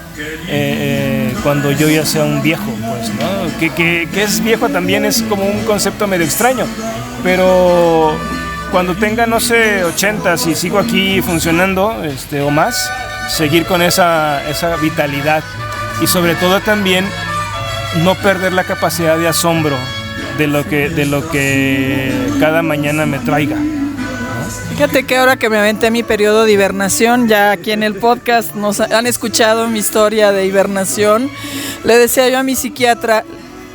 cuando yo ya sea un viejo, pues, ¿no? Que es viejo también es como un concepto medio extraño, pero cuando tenga, no sé, 80, si sigo aquí funcionando o más, seguir con esa vitalidad y sobre todo también no perder la capacidad de asombro de lo que cada mañana me traiga. Fíjate que ahora que me aventé mi periodo de hibernación, ya aquí en el podcast nos han escuchado mi historia de hibernación, le decía yo a mi psiquiatra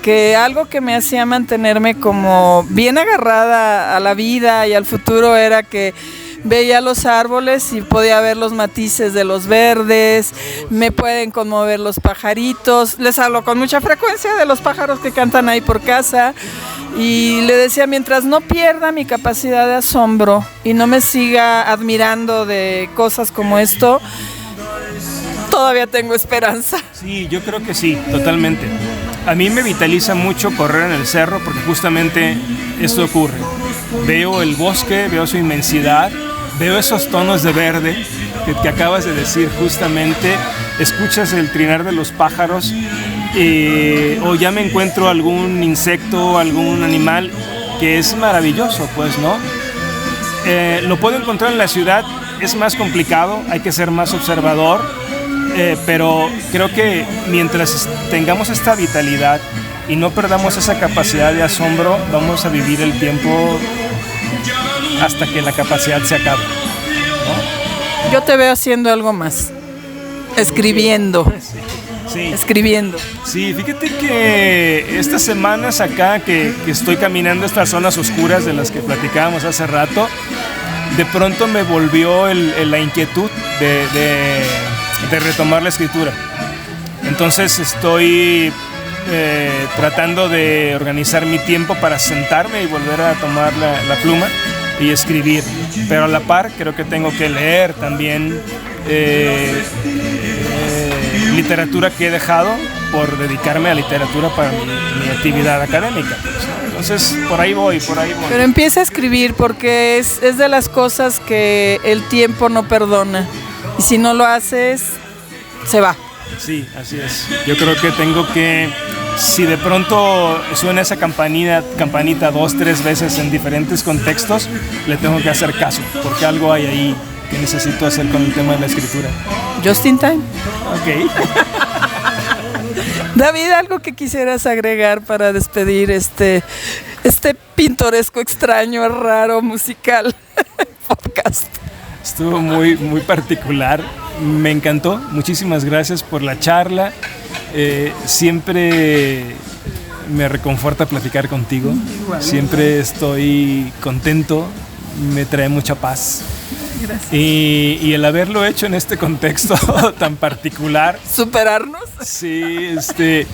que algo que me hacía mantenerme como bien agarrada a la vida y al futuro era que veía los árboles y podía ver los matices de los verdes, me pueden conmover los pajaritos, les hablo con mucha frecuencia de los pájaros que cantan ahí por casa y le decía, mientras no pierda mi capacidad de asombro y no me siga admirando de cosas como esto, todavía tengo esperanza. Sí, yo creo que sí, totalmente. A mí me vitaliza mucho correr en el cerro porque justamente esto ocurre. Veo el bosque, veo su inmensidad, veo esos tonos de verde que acabas de decir justamente, escuchas el trinar de los pájaros o ya me encuentro algún insecto, algún animal que es maravilloso, pues, ¿no? Lo puedo encontrar en la ciudad, es más complicado, hay que ser más observador, pero creo que mientras tengamos esta vitalidad y no perdamos esa capacidad de asombro, vamos a vivir el tiempo hasta que la capacidad se acabe, ¿no? Yo te veo haciendo algo más, escribiendo. Sí. Escribiendo. Sí, fíjate que estas semanas acá que estoy caminando estas zonas oscuras de las que platicábamos hace rato, de pronto me volvió la inquietud de retomar la escritura. Entonces estoy tratando de organizar mi tiempo para sentarme y volver a tomar la pluma y escribir. Pero a la par creo que tengo que leer también literatura que he dejado por dedicarme a literatura para mi actividad académica. Entonces por ahí voy. Pero empieza a escribir porque es de las cosas que el tiempo no perdona. Y si no lo haces, se va. Sí, así es. Yo creo que tengo que, si de pronto suena esa campanita 2, 3 veces en diferentes contextos, le tengo que hacer caso, porque algo hay ahí que necesito hacer con el tema de la escritura. Just in time. Ok. David, ¿algo que quisieras agregar para despedir este pintoresco, extraño, raro, musical podcast? Estuvo muy, muy particular. Me encantó. Muchísimas gracias por la charla. Siempre me reconforta platicar contigo. Siempre estoy contento. Me trae mucha paz. Gracias. Y el haberlo hecho en este contexto tan particular. ¿Superarnos? Sí,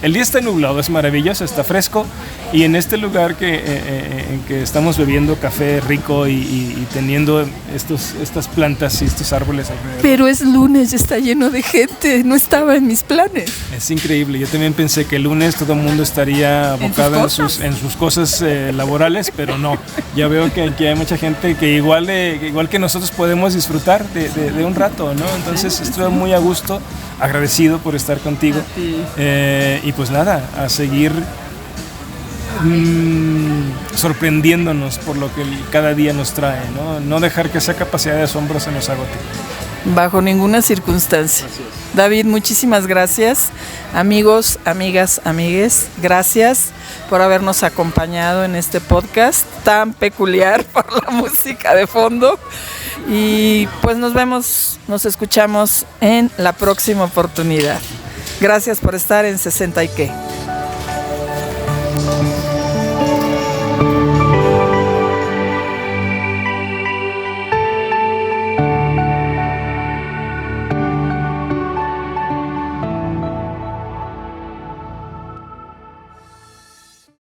el día está nublado, es maravilloso, está fresco. Y en este lugar en que estamos bebiendo café rico y teniendo estas plantas y estos árboles alrededor. Pero es lunes, está lleno de gente, no estaba en mis planes. Es increíble, yo también pensé que el lunes todo el mundo estaría abocado en sus cosas laborales, pero no. Ya veo que aquí hay mucha gente que igual que nosotros podemos disfrutar de un rato, ¿no? Entonces estoy muy a gusto, agradecido por estar contigo. Y pues nada, a seguir sorprendiéndonos por lo que cada día nos trae, ¿no? No dejar que esa capacidad de asombro se nos agote. Bajo ninguna circunstancia. David, muchísimas gracias. Amigos, amigas, amigues, gracias por habernos acompañado en este podcast tan peculiar por la música de fondo. Y pues nos escuchamos en la próxima oportunidad. Gracias por estar en 60 y qué.